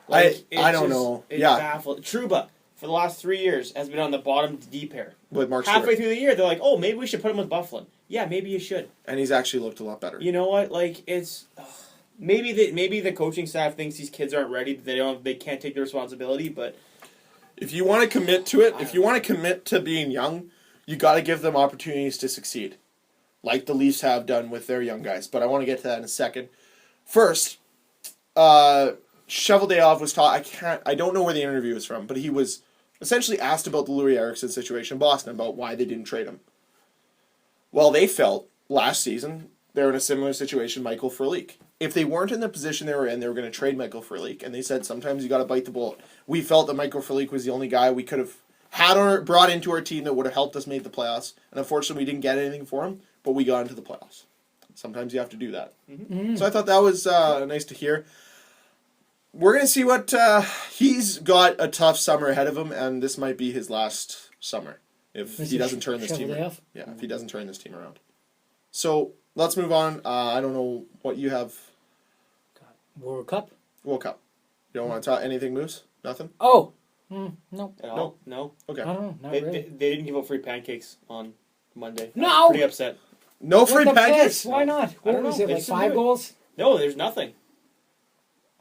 I don't know. It's Yeah. baffling. Trouba, for the last 3 years, has been on the bottom D pair. With Mark Halfway Stewart. through the year, they're like, oh, maybe we should put him with Buffalo. Yeah, maybe you should. And he's actually looked a lot better. You know what? Like, it's... maybe the coaching staff thinks these kids aren't ready. They can't take the responsibility, but... If you want to commit to it, if you want to commit to being young, you got to give them opportunities to succeed. Like the Leafs have done with their young guys. But I want to get to that in a second. First, Cheveldayoff was taught. I don't know where the interview was from, but he was essentially asked about the Louis Eriksson situation in Boston, about why they didn't trade him. Well, they felt last season they were in a similar situation, Michael Furlick. If they weren't in the position they were going to trade Michael Furlick, and they said sometimes you got to bite the bullet. We felt that Michael Furlick was the only guy we could have brought into our team that would have helped us make the playoffs. And unfortunately, we didn't get anything for him, but we got into the playoffs. Sometimes you have to do that. Mm-hmm. So I thought that was nice to hear. We're going to see what... he's got a tough summer ahead of him, and this might be his last summer if he doesn't turn this team around. Yeah, if he doesn't turn this team around. So let's move on. I don't know what you have. World Cup? World Cup. You don't want to talk anything, Moose? Nothing? Oh! No. At all? No. Okay. I don't know. Not They really. didn't give out free pancakes on Monday. No! I was pretty upset. No free What the pancakes? piss? Why not? I What don't was know. it, They like just didn't 5 do it. goals? No, there's nothing.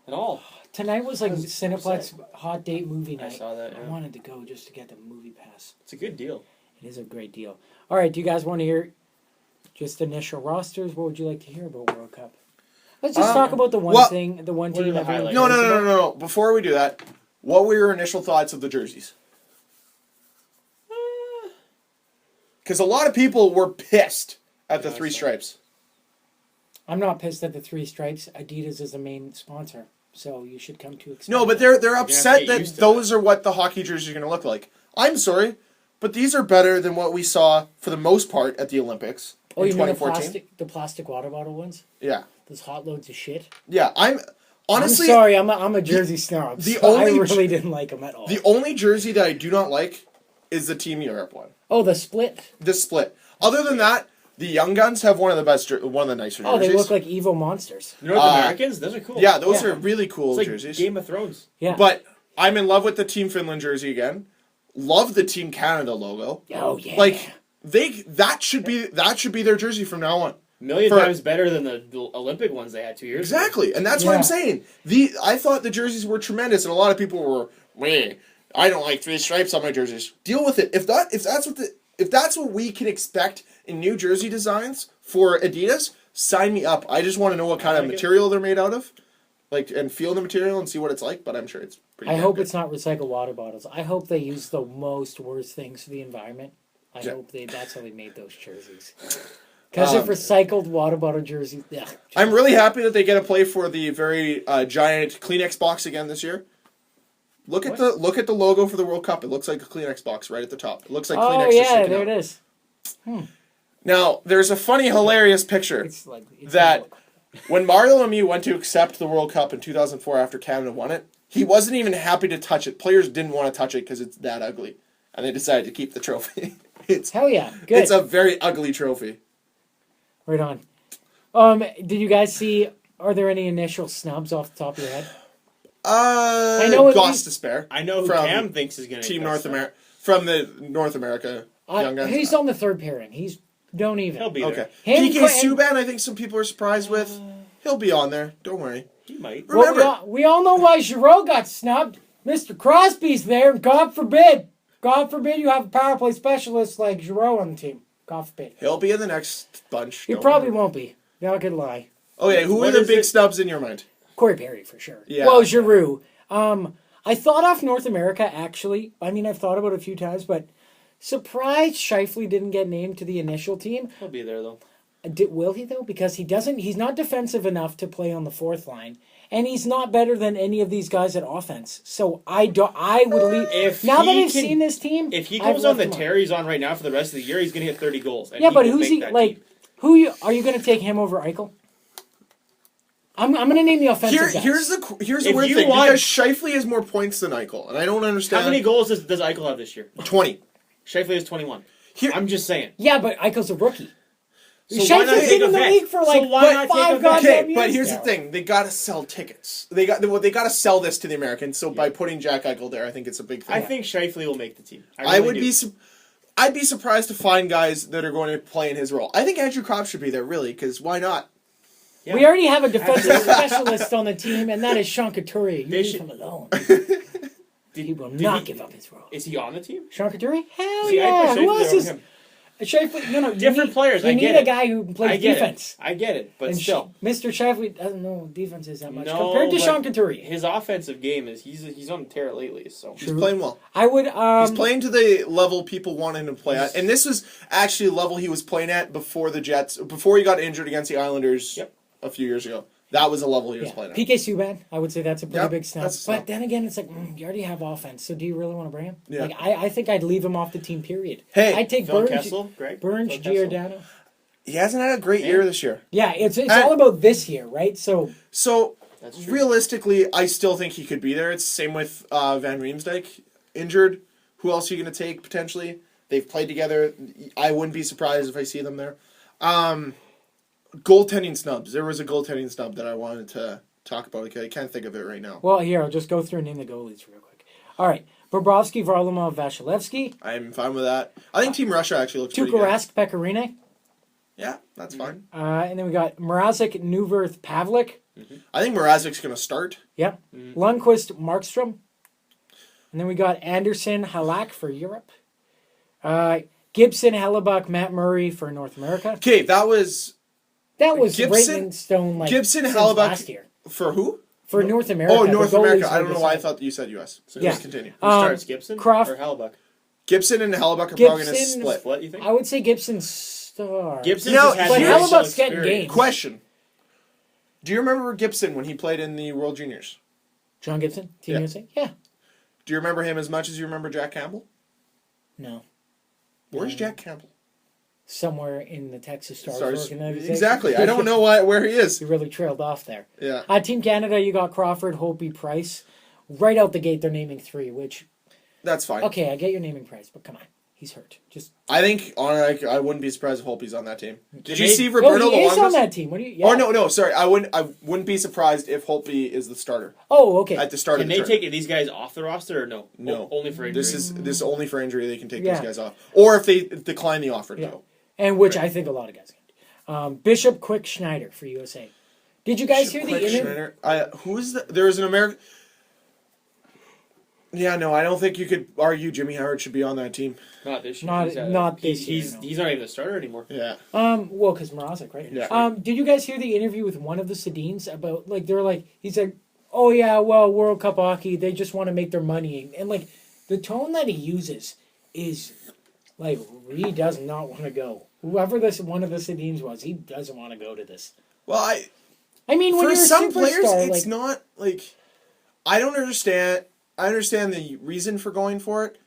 At all. Tonight was like I was Cineplex hot date movie I night. saw that, I yeah. wanted to go just to get the movie pass. It's a good deal. It is a great deal. All right, do you guys want to hear just initial rosters? What would you like to hear about World Cup? Let's just talk about the one well, thing, the one what are team the everyone highlights? cares about. No. Before we do that, what were your initial thoughts of the jerseys? Because a lot of people were pissed at the three stripes. I'm not pissed at the 3 stripes. Adidas is the main sponsor, so you should come to expect. No, but that. they're upset get that used to those are what the hockey jerseys are going to look like. I'm sorry, but these are better than what we saw for the most part at the Olympics Oh, in you mean 2014. the plastic water bottle ones? Yeah, Those hot loads of shit. yeah. Honestly, I'm sorry, I'm a jersey snob. the So I only really didn't like them at all. the only jersey that I do not like is the Team Europe one. Oh, the split. This split. Other than that, the Young Guns have one of the nicer jerseys. Oh, they look like evil monsters. North Americans, those are cool. Yeah, those are really cool It's like jerseys. Game of Thrones. Yeah. But I'm in love with the Team Finland jersey again. Love the Team Canada logo. Oh yeah. Like that should be their jersey from now on. Million times better than the Olympic ones they had 2 years ago. Exactly, and that's what I'm saying. I thought the jerseys were tremendous, and a lot of people were, I don't like 3 stripes on my jerseys. Deal with it. If that's what we can expect in new jersey designs for Adidas, sign me up. I just want to know what kind of material they're made out of, and feel the material and see what it's like. But I'm sure it's pretty. I hope good. it's not recycled water bottles. I hope they use the most worst things for the environment. I hope that's how they made those jerseys. Because if recycled water bottle jerseys, I'm really happy that they get to play for the very giant Kleenex box again this year. Look at the logo for the World Cup. It looks like a Kleenex box right at the top. It looks like Kleenex. Oh yeah, there it is. Now there's a funny, hilarious picture that when Mario Lemieux went to accept the World Cup in 2004 after Canada won it, he wasn't even happy to touch it. Players didn't want to touch it because it's that ugly, and they decided to keep the trophy. Hell yeah, good. It's a very ugly trophy. Right on. Did you guys see? Are there any initial snubs off the top of your head? I know Goss to spare. I know who Cam thinks is going to Team North America from the North America Young Guns. He's on the third pairing. Don't even. He'll be there. PK Subban, I think some people are surprised with. He'll be on there. Don't worry. He might. Remember, well, we all know why Giroux got snubbed. Mr. Crosby's there. God forbid you have a power play specialist like Giroux on the team. God forbid. He'll be in the next bunch. He probably won't be. Y'all could lie. Okay, who are the big snubs in your mind? Corey Perry, for sure. Yeah. Well, Giroux. I thought off North America, actually. I mean, I've thought about it a few times, but surprised Scheifele didn't get named to the initial team. He'll be there, though. Will he, though? Because he's not defensive enough to play on the fourth line. And he's not better than any of these guys at offense. So I would leave. Now that I've seen this team, if he goes on the tear he's on right now for the rest of the year, he's going to hit 30 goals. Yeah, but who's he? Like, are you going to take him over Eichel? I'm going to name the offensive guys. Here's the weird thing, because Scheifele has more points than Eichel, and I don't understand. How many goals does Eichel have this year? 20. Scheifele has 21. I'm just saying. Yeah, but Eichel's a rookie. So Scheifele's been in the league for like five goddamn years. But here's the thing: they gotta sell tickets. They gotta sell this to the Americans. So by putting Jack Eichel there, I think it's a big thing. I think Scheifele will make the team. I'd be surprised to find guys that are going to play in his role. I think Andrew Copp should be there, really, because why not? Yeah. We already have a defensive specialist on the team, and that is Sean Couturier. You leave him alone. He will not give up his role. Is he on the team? Sean Couturier? Hell yeah! Who else is? Scheifele, no, different players. You need a guy who plays defense. I get it, but still, Mr. Scheifele doesn't know defenses that much compared to Sean Couturier. His offensive game is he's on tear lately, so he's playing well. I would. He's playing to the level people wanted him to play at, and this was actually a level he was playing at before the Jets, before he got injured against the Islanders a few years ago. That was a level he was playing at. PK Subban, I would say that's a pretty big snub. But then again, it's like, you already have offense, so do you really want to bring him? Yeah. Like, I think I'd leave him off the team, period. Hey, I'd take Phil Burns, Kessel, Burns Giordano. He hasn't had a great year this year. Yeah, it's all about this year, right? So realistically, I still think he could be there. It's the same with Van Riemsdyk, injured. Who else are you going to take, potentially? They've played together. I wouldn't be surprised if I see them there. Goaltending snubs. There was a goaltending snub that I wanted to talk about. Okay, I can't think of it right now. Well, here, I'll just go through and name the goalies real quick. All right. Bobrovsky, Varlamov, Vasilevsky. I'm fine with that. I think Team Russia actually looks pretty good. Tukarask, Pecorine. Yeah, that's fine. And then we got Mrazek, Neuwirth, Pavlik. Mm-hmm. I think Mrazek's going to start. Yep. Mm-hmm. Lundqvist, Markstrom. And then we got Anderson, Halak for Europe. Gibson, Hellebuck, Matt Murray for North America. Okay, that was Gibson, written in stone like Gibson, since Hellebuck last year. For who? For North America. Oh, North America. I don't know why I thought you said U.S. So just continue. Who starts, Gibson or Hellebuck? Gibson and Hellebuck are probably going to split. What, you think? I would say Gibson starts. Gibson but Hellebuck's getting games. Question. Do you remember Gibson when he played in the World Juniors? John Gibson? Team USA? Yeah. Do you remember him as much as you remember Jack Campbell? No. Where's Jack Campbell? Somewhere in the Texas Stars organization. Exactly. I don't know where he is. He really trailed off there. Yeah. Team Canada, you got Crawford, Holtby, Price. Right out the gate, they're naming three, which That's fine. Okay, I get your naming price, but come on, he's hurt. Just I think I wouldn't be surprised if Holtby's on that team. Did you They- see Roberto he is on Luongo's? that team. What do you? Yeah. Oh no, sorry. I wouldn't be surprised if Holtby is the starter Oh, okay. at the start Can of the they tournament. take these guys off the roster or no? No. Only for injury. This is only for injury. They can take Yeah. those guys off, or if they decline the offer. Yeah. No. And which I think a lot of guys can. Bishop Quick Schneider for USA. Did you guys hear the Quick interview? Schneider. Who is the? There is an American. Yeah, no, I don't think you could argue Jimmy Howard should be on that team. Not this year. Not this year, He's no. he's not even a starter anymore. Yeah. Well, because Mrazek, right? Yeah. Did you guys hear the interview with one of the Sedins about he's like, oh yeah, well, World Cup hockey, they just want to make their money, and like the tone that he uses is like he does not want to go. Whoever this one of the Sedins was, he doesn't want to go to this. Well, I mean, when for you're some a superstar, players, it's like, not like I don't understand. I understand the reason for going for it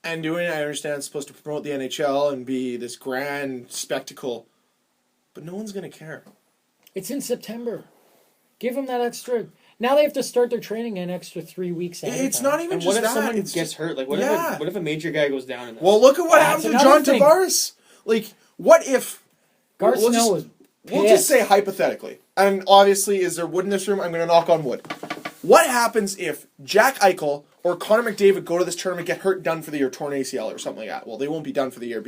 and doing it. I understand it's supposed to promote the NHL and be this grand spectacle, but no one's gonna care. it's in September. Give them that extra. Now they have to start their training an extra 3 weeks. ahead of It's time. not even And just what if that. someone It's gets just, hurt? Like what if a major guy goes down in this? well, look at what That's happened to John another thing. Tavares. Like, what if? Garth we'll Snow just- was. We'll just pissed. say hypothetically, and obviously, is there wood in this room? I'm going to knock on wood. What happens if Jack Eichel or Connor McDavid go to this tournament, get hurt, done for the year, torn ACL or something like that? Well, they won't be done for the year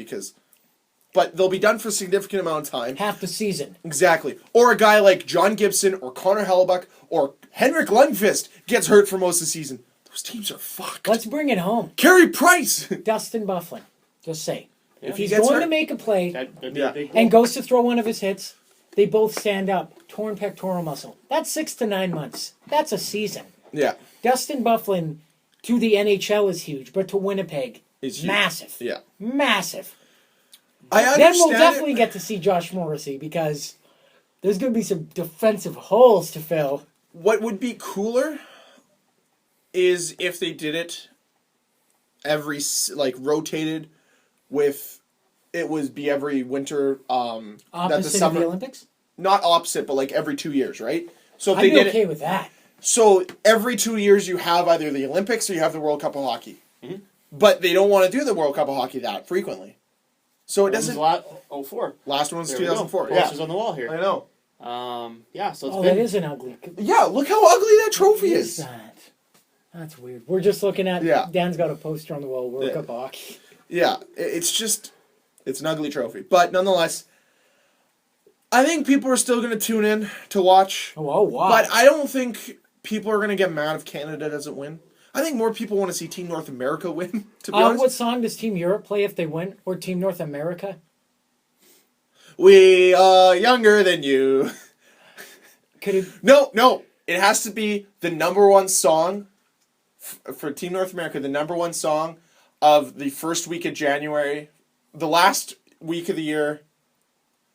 but they'll be done for a significant amount of time. half the season. Exactly. Or a guy like John Gibson or Connor Hellebuck or Henrik Lundqvist gets hurt for most of the season. Those teams are fucked. Let's bring it home. Carey Price. Dustin Bufflin. Just say. Yeah. If he's gets going hurt- to make a play That'd be Yeah. a big and goal. goes to throw one of his hits, they both stand up. Torn pectoral muscle. That's 6 to 9 months. That's a season. Yeah. Dustin Bufflin to the NHL is huge, but to Winnipeg, Is huge. massive. Yeah. Massive. I Then understand we'll definitely it. get to see Josh Morrissey because there's going to be some defensive holes to fill. What would be cooler is if they did it rotated with it was be every winter that the Opposite of summer the Olympics? not opposite but like every 2 years, right? So if I'd they be did okay it with that. so every 2 years you have either the Olympics or you have the World Cup of Hockey. But they don't want to do the World Cup of Hockey that frequently. So it doesn't Last 04. last one was There we go. 2004. Posters Yeah. on the wall here. I know. Yeah, so it's Oh, been that is an ugly. Yeah, look how ugly that trophy What is. that? That's weird. We're just looking at. Yeah. Dan's got a poster on the wall. World Yeah. Cup hockey. Yeah, it's an ugly trophy. But nonetheless, I think people are still going to tune in to watch. Oh, wow. But I don't think people are going to get mad if Canada doesn't win. I think more people want to see Team North America win, to be honest. What song does Team Europe play if they win, or Team North America? We are younger than you. Could it? No. It has to be the number one song for Team North America, the number one song of the first week of January, the last week of the year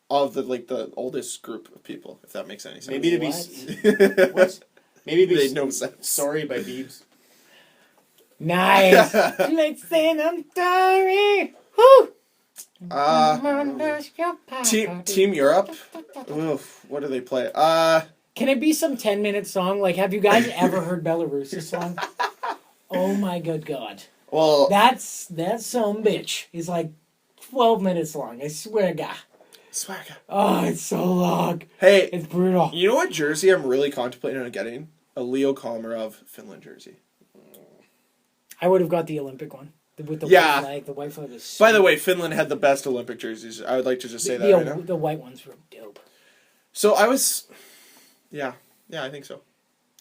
of the oldest group of people, if that makes any sense. maybe to be What? what? Maybe to be Made no sense. Sorry by Biebs. Nice. Like saying I'm sorry. Woo. Team Europe. Oof, what do they play? Can it be some 10-minute song? Like, have you guys ever heard Belarus's song? Oh my good God. Well, That some bitch is like 12 minutes long. I swear to God. swagger. Oh, it's so long. Hey, It's brutal. you know what jersey I'm really contemplating on getting? A Leo Komarov Finland jersey. I would have got the Olympic one with the Yeah. white flag. The white flag was. By the way, Finland had the best Olympic jerseys. I would like to just say that the, right now. the white ones were dope. So I was, yeah, I think so.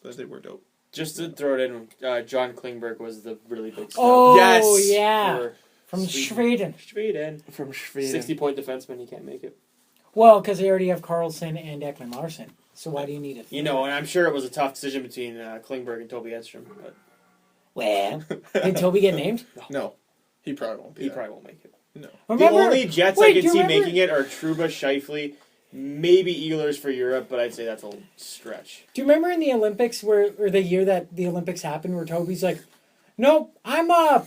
Those they were dope. Just to throw it in, John Klingberg was the really big star. Oh Yes. yeah, for from Sweden. Sweden. Sweden. From Sweden. 60-point defenseman, he can't make it. Well, because they already have Carlson and Ekman Larson. So why do you need a? You know, and I'm sure it was a tough decision between Klingberg and Toby Edstrom, but Well, did Toby get named? No, he probably won't be. he there. probably won't make it. No. Remember, The only Jets wait, I do can you see remember- making it are Trouba, Scheifele, maybe Ehlers for Europe, but I'd say that's a stretch. Do you remember in the Olympics or the year that the Olympics happened, where Toby's like, "Nope, I'm not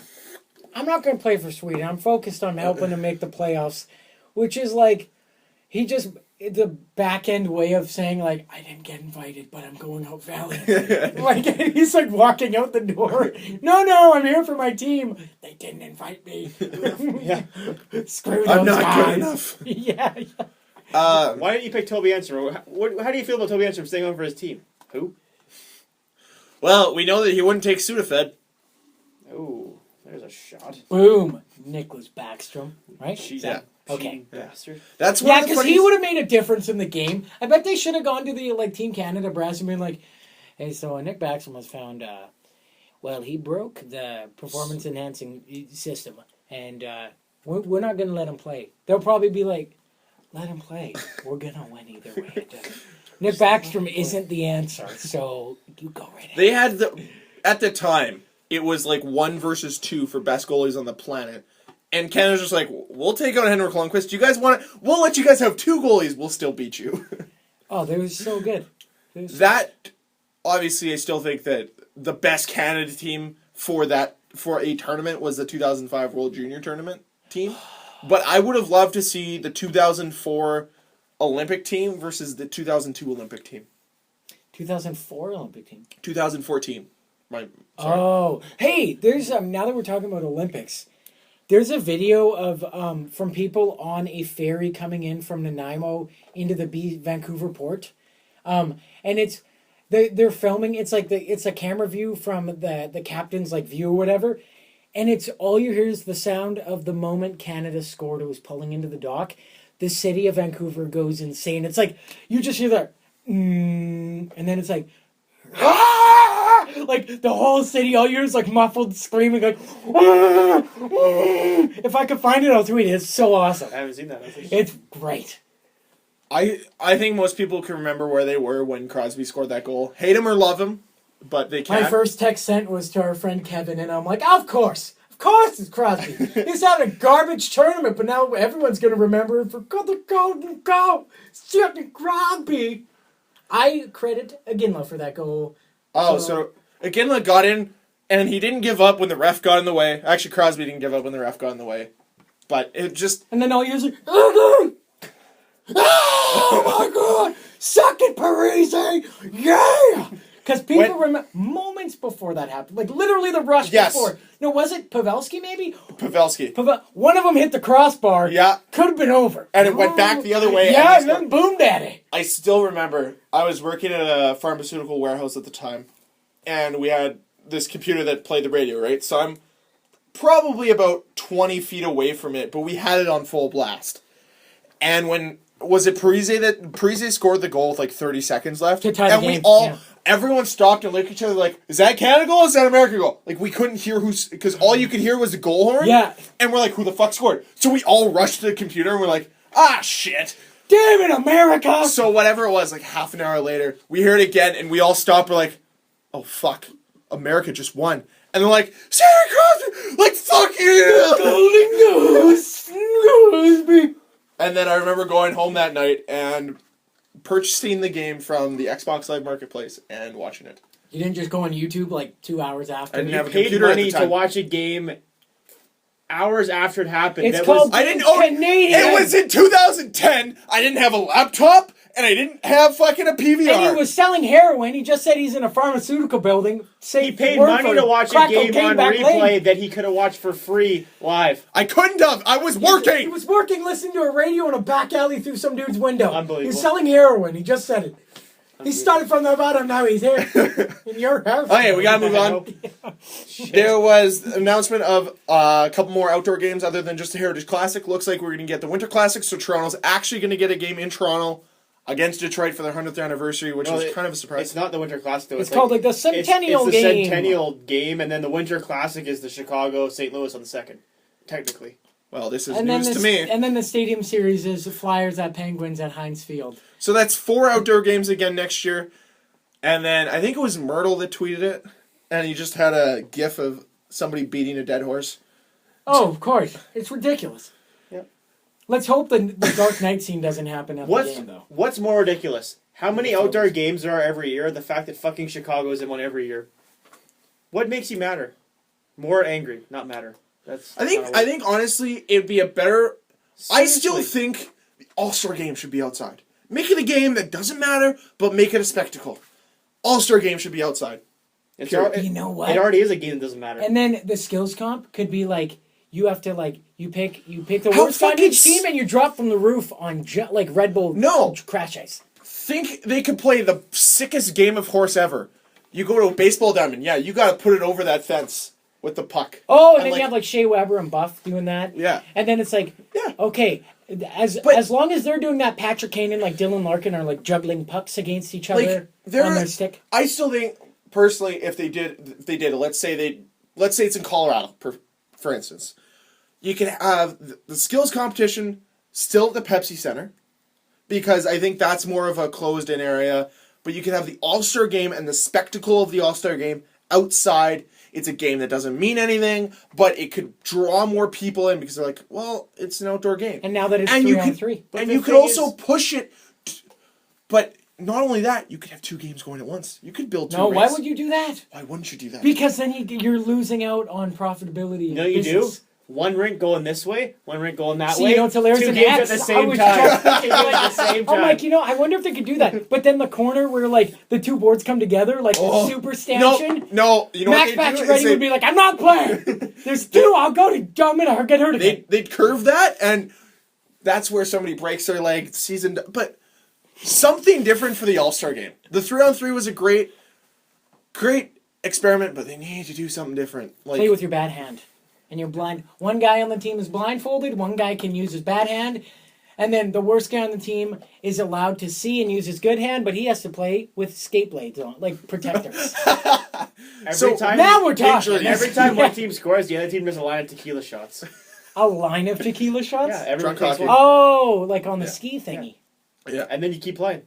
going to play for Sweden. I'm focused on helping to make the playoffs," which is like, he just the back end way of saying like I didn't get invited, but I'm going out valiant. Like he's like walking out the door. No, I'm here for my team. They didn't invite me. Yeah. Screw those I'm not guys. good enough. Yeah. Why didn't you pick Toby Answer? How do you feel about Toby Answer staying on for his team? Who? Well, we know that he wouldn't take Sudafed. Oh, there's a shot. Boom. Nicholas Backstrom, right? Yeah. Okay. Bastard. That's one Yeah, of the because he funniest- would have made a difference in the game. I bet they should have gone to the like Team Canada brass and been like, "Hey, so Nick Backstrom was found. Well, he broke the performance enhancing system, and we're not going to let him play." They'll probably be like, "Let him play. We're going to win either way." Nick Backstrom isn't the answer, so you go right ahead. They had at the time, it was like 1 versus 2 for best goalies on the planet. And Canada's just like, we'll take out Henrik Lundqvist. You guys want it? We'll let you guys have 2 goalies. We'll still beat you. Oh, they were so good. That, obviously, I still think that the best Canada team for a tournament was the 2005 World Junior Tournament team. But I would have loved to see the 2004 Olympic team versus the 2002 Olympic team. 2004 Olympic team. 2014. Sorry. Oh, hey, there's now that we're talking about Olympics, there's a video of from people on a ferry coming in from Nanaimo into the Vancouver port, and it's they're filming. It's like it's a camera view from the captain's like view or whatever, and it's all you hear is the sound of the moment Canada scored. It was pulling into the dock. The city of Vancouver goes insane. It's like you just hear that, and then it's like. Ah! Like the whole city, all you hear is like muffled screaming, like. If I could find it, I'll tweet it. It's so awesome. I haven't seen that. It's great. I think most people can remember where they were when Crosby scored that goal. Hate him or love him, but they can't. My first text sent was to our friend Kevin, and I'm like, of course it's Crosby. He's having a garbage tournament, but now everyone's gonna remember him for the golden goal. Sidney Crosby. I credit Iginla for that goal. Oh, so Iginla got in, and he didn't give up when the ref got in the way. Actually, Crosby didn't give up when the ref got in the way. But it just... And then all you hear is like, oh my God! Suck it, Parise! Yeah! Because people remember moments before that happened. Like, literally the rush before. No, was it Pavelski, maybe? Pavelski. One of them hit the crossbar. Yeah. Could have been over. And it went back the other way. Yeah, and then boomed at it. I still remember, I was working at a pharmaceutical warehouse at the time, and we had this computer that played the radio, right? So I'm probably about 20 feet away from it, but we had it on full blast. And when... Was it Parise scored the goal with like 30 seconds left? To tie the game, everyone stopped and looked at each other like, is that Canada goal or is that America goal? Like, we couldn't hear because all you could hear was the goal horn. Yeah. And we're like, who the fuck scored? So we all rushed to the computer and we're like, ah, shit. Damn it, America! So whatever it was, like half an hour later, we heard it again and we all stopped. We're like, oh, fuck. America just won. And they're like, Sidney Crosby! Like, fuck you! Golden Crosby! And then I remember going home that night and purchasing the game from the Xbox Live Marketplace and watching it. You didn't just go on YouTube like 2 hours after? I didn't have a Paid computer at the money time. to watch a game hours after it happened. It's called Canadian. It was in 2010. I didn't have a laptop and I didn't have fucking a PVR. And he was selling heroin. He just said he's in a pharmaceutical building. He paid money to watch a game on replay that he could have watched for free live. I couldn't have. I was working. He was working, listening to a radio in a back alley through some dude's window. Unbelievable. He's selling heroin. He just said it. He started from the bottom. Now he's here in your house. Okay, we gotta move on. There was an announcement of a couple more outdoor games other than just the Heritage Classic. Looks like we're gonna get the Winter Classic, so Toronto's actually gonna get a game in Toronto against Detroit for their 100th anniversary, which is kind of a surprise. It's not the Winter Classic, though. It's called like the Centennial Game. It's the Game. Centennial Game, and then the Winter Classic is the Chicago-St. Louis on the 2nd, technically. Well, this is news to me. And then the Stadium Series is Flyers at Penguins at Heinz Field. So that's 4 outdoor games again next year. And then I think it was Myrtle that tweeted it, and he just had a gif of somebody beating a dead horse. Oh, of course. It's ridiculous. Yep. Let's hope the Dark Knight scene doesn't happen at the game, though. What's more ridiculous? How many outdoor games there are every year? The fact that fucking Chicago is in one every year. What makes you madder? More angry, not madder. I think honestly, it'd be a better... I still think the All-Star Game should be outside. Make it a game that doesn't matter, but make it a spectacle. All-Star game should be outside. You know what? It already is a game that doesn't matter. And then the skills comp could be like you have to like you pick the How worst guy on fucking each team and you drop from the roof on like Red Bull crash ice. Think they could play the sickest game of horse ever. You go to a baseball diamond, you got to put it over that fence with the puck. Oh, and then you have like Shea Weber and Buff doing that. Yeah. And then it's like, okay, as long as they're doing that, Patrick Kane and like Dylan Larkin are like juggling pucks against each other on their stick. I still think personally, if they did it, let's say it's in Colorado, for instance, you can have the skills competition still at the Pepsi Center, because I think that's more of a closed-in area. But you can have the All-Star game and the spectacle of the All-Star game outside. It's a game that doesn't mean anything, but it could draw more people in because they're like, well, it's an outdoor game. And now that it's 3-on-3. And you could also push it. But not only that, you could have 2 games going at once. You could build 2 No, races. why would you do that? Why wouldn't you do that? Because then you're losing out on profitability. No, you do. One rink going this way, one rink going that way. See, you know what's hilarious? 2 An games X, at the same time. At the same time. I'm like, I wonder if they could do that. But then the corner where like the 2 boards come together, like the super stanchion. No, you know Max what they do? Pacioretty would be like, I'm not playing. There's 2. I'll go to Dumb and get hurt again. They'd curve that, and that's where somebody breaks their leg. But something different for the All-Star game. The 3-on-3 was a great experiment, but they need to do something different. Like, play with your bad hand. And you're blind. One guy on the team is blindfolded. One guy can use his bad hand. And then the worst guy on the team is allowed to see and use his good hand, but he has to play with skate blades on, like protectors. Now we're talking. Every time one team scores, the other team does a line of tequila shots. A line of tequila shots? Yeah, everyone Drunk takes one. Oh, like on the ski thingy. Yeah. And then you keep playing.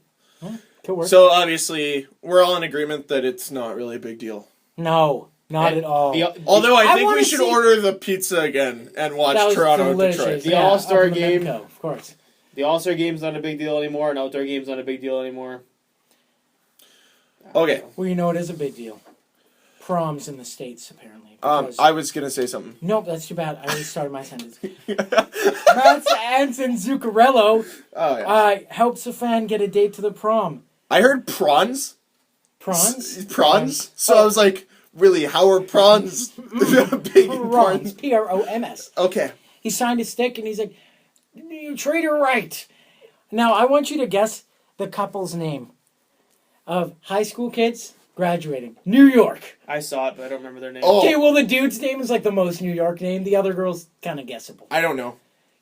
Could work. So obviously, we're all in agreement that it's not really a big deal. No, not at all. Although I think we wanna should see- order the pizza again and watch That was Toronto delicious. Detroit. The All-Star up in the game. Memco, of course. The All-Star game's not a big deal anymore, and outdoor game's not a big deal anymore. Okay. Well, you know it is a big deal. Proms in the States, apparently. because- I was gonna say something. Nope, that's too bad. I already started my sentence. Matt Anson Zuccarello Oh yeah. helps a fan get a date to the prom. I heard prawns. Prawns? Prawns. So I was like, really? How are prawns big in Prawns. prawns? P-R-O-M-S. Okay. He signed his stick and he's like, you treat her right. Now, I want you to guess the couple's name of high school kids graduating. New York. I saw it, but I don't remember their name. Oh. Okay, well, the dude's name is like the most New York name. The other girl's kind of guessable. I don't know.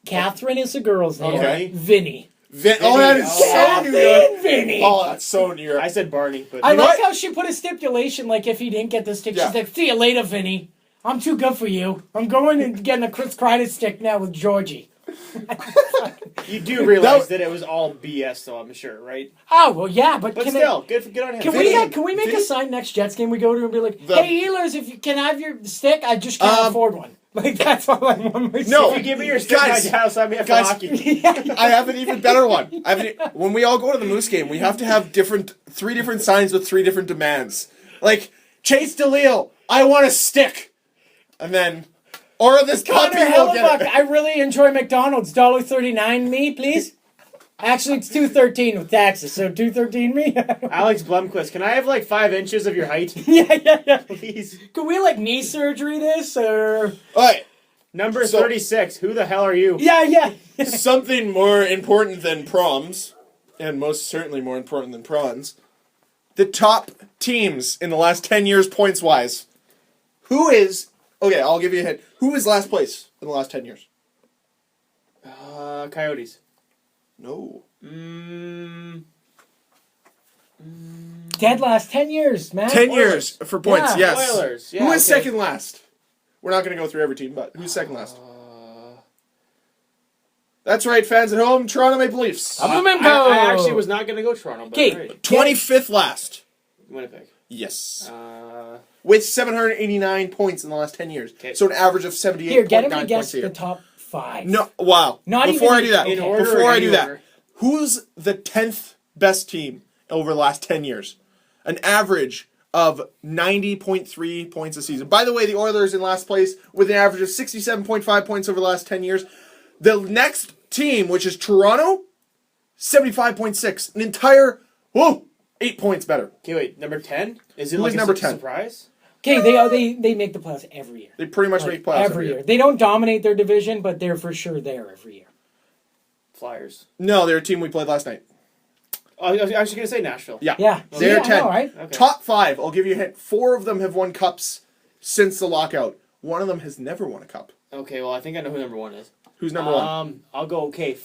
Catherine is the girl's name. Okay. Vinny. Oh, that is so Kathy New York. and Vinny. Oh, that's so New York. I said Barney, but I You know like what? how she put a stipulation, like if he didn't get the stick, Yeah. she's like, see you later, Vinny. I'm too good for you. I'm going and getting a Chris Kreider stick now with Georgie. you do realize that it was all BS, though, I'm sure, right? Oh, well, yeah, but, But can still, good on him. Can we make Vinny- a sign next Jets game we go to and be like, The- hey, Ehlers, if you can have your stick, I just can't afford one. Like, that's all I want my No. If you give me your stick, Guys, I'll sign me up for guys, hockey. I have an even better one. When we all go to the Moose game, we have to have three different signs with 3 different demands. Like, Chase DeLeo, I want a stick. And then, or this puppy Connor will get Hellebuck, it. I really enjoy McDonald's. $1.39 me, please. Actually, it's $2.13 with taxes, so $2.13 me. Alex Blumquist, can I have like 5 inches of your height? yeah. Please. Could we like knee surgery this or? All right. Number So- 36, who the hell are you? Yeah. Something more important than proms, and most certainly more important than prawns, the top teams in the last 10 years points-wise. Who is... Okay, I'll give you a hint. Who is last place in the last 10 years? Coyotes. No. Dead last 10 years, man. 10 years for points, Yeah. yes. Oilers. Yeah, Who is okay. second last? We're not going to go through every team, but who's second last? That's right, fans at home. Toronto Maple Leafs. I actually was not going to go Toronto, but Okay. great. 25th last. Winnipeg. Yes. Uh, With 789 points in the last 10 years. Okay. So an average of 78.9 Here, get him to points guess a year. the top 5. No, wow. Not Before even I do that, in order before or I do any that, order? who's the 10th best team over the last 10 years? An average of 90.3 points a season. By the way, the Oilers in last place with an average of 67.5 points over the last 10 years. The next team, which is Toronto, 75.6. An entire, 8 points better. Okay, wait. Number 10? Is it Who like is a number 10? surprise? Okay, they make the playoffs every year. They pretty much make playoffs every year. They don't dominate their division, but they're for sure there every year. Flyers. No, they're a team we played last night. Oh, I was actually going to say Nashville. Yeah. Yeah. They're Yeah, I 10. know, right? Okay. Top 5, I'll give you a hint. 4 of them have won cups since the lockout. One of them has never won a cup. Okay, well, I think I know who number 1 is. Who's number 1? I'll go, okay,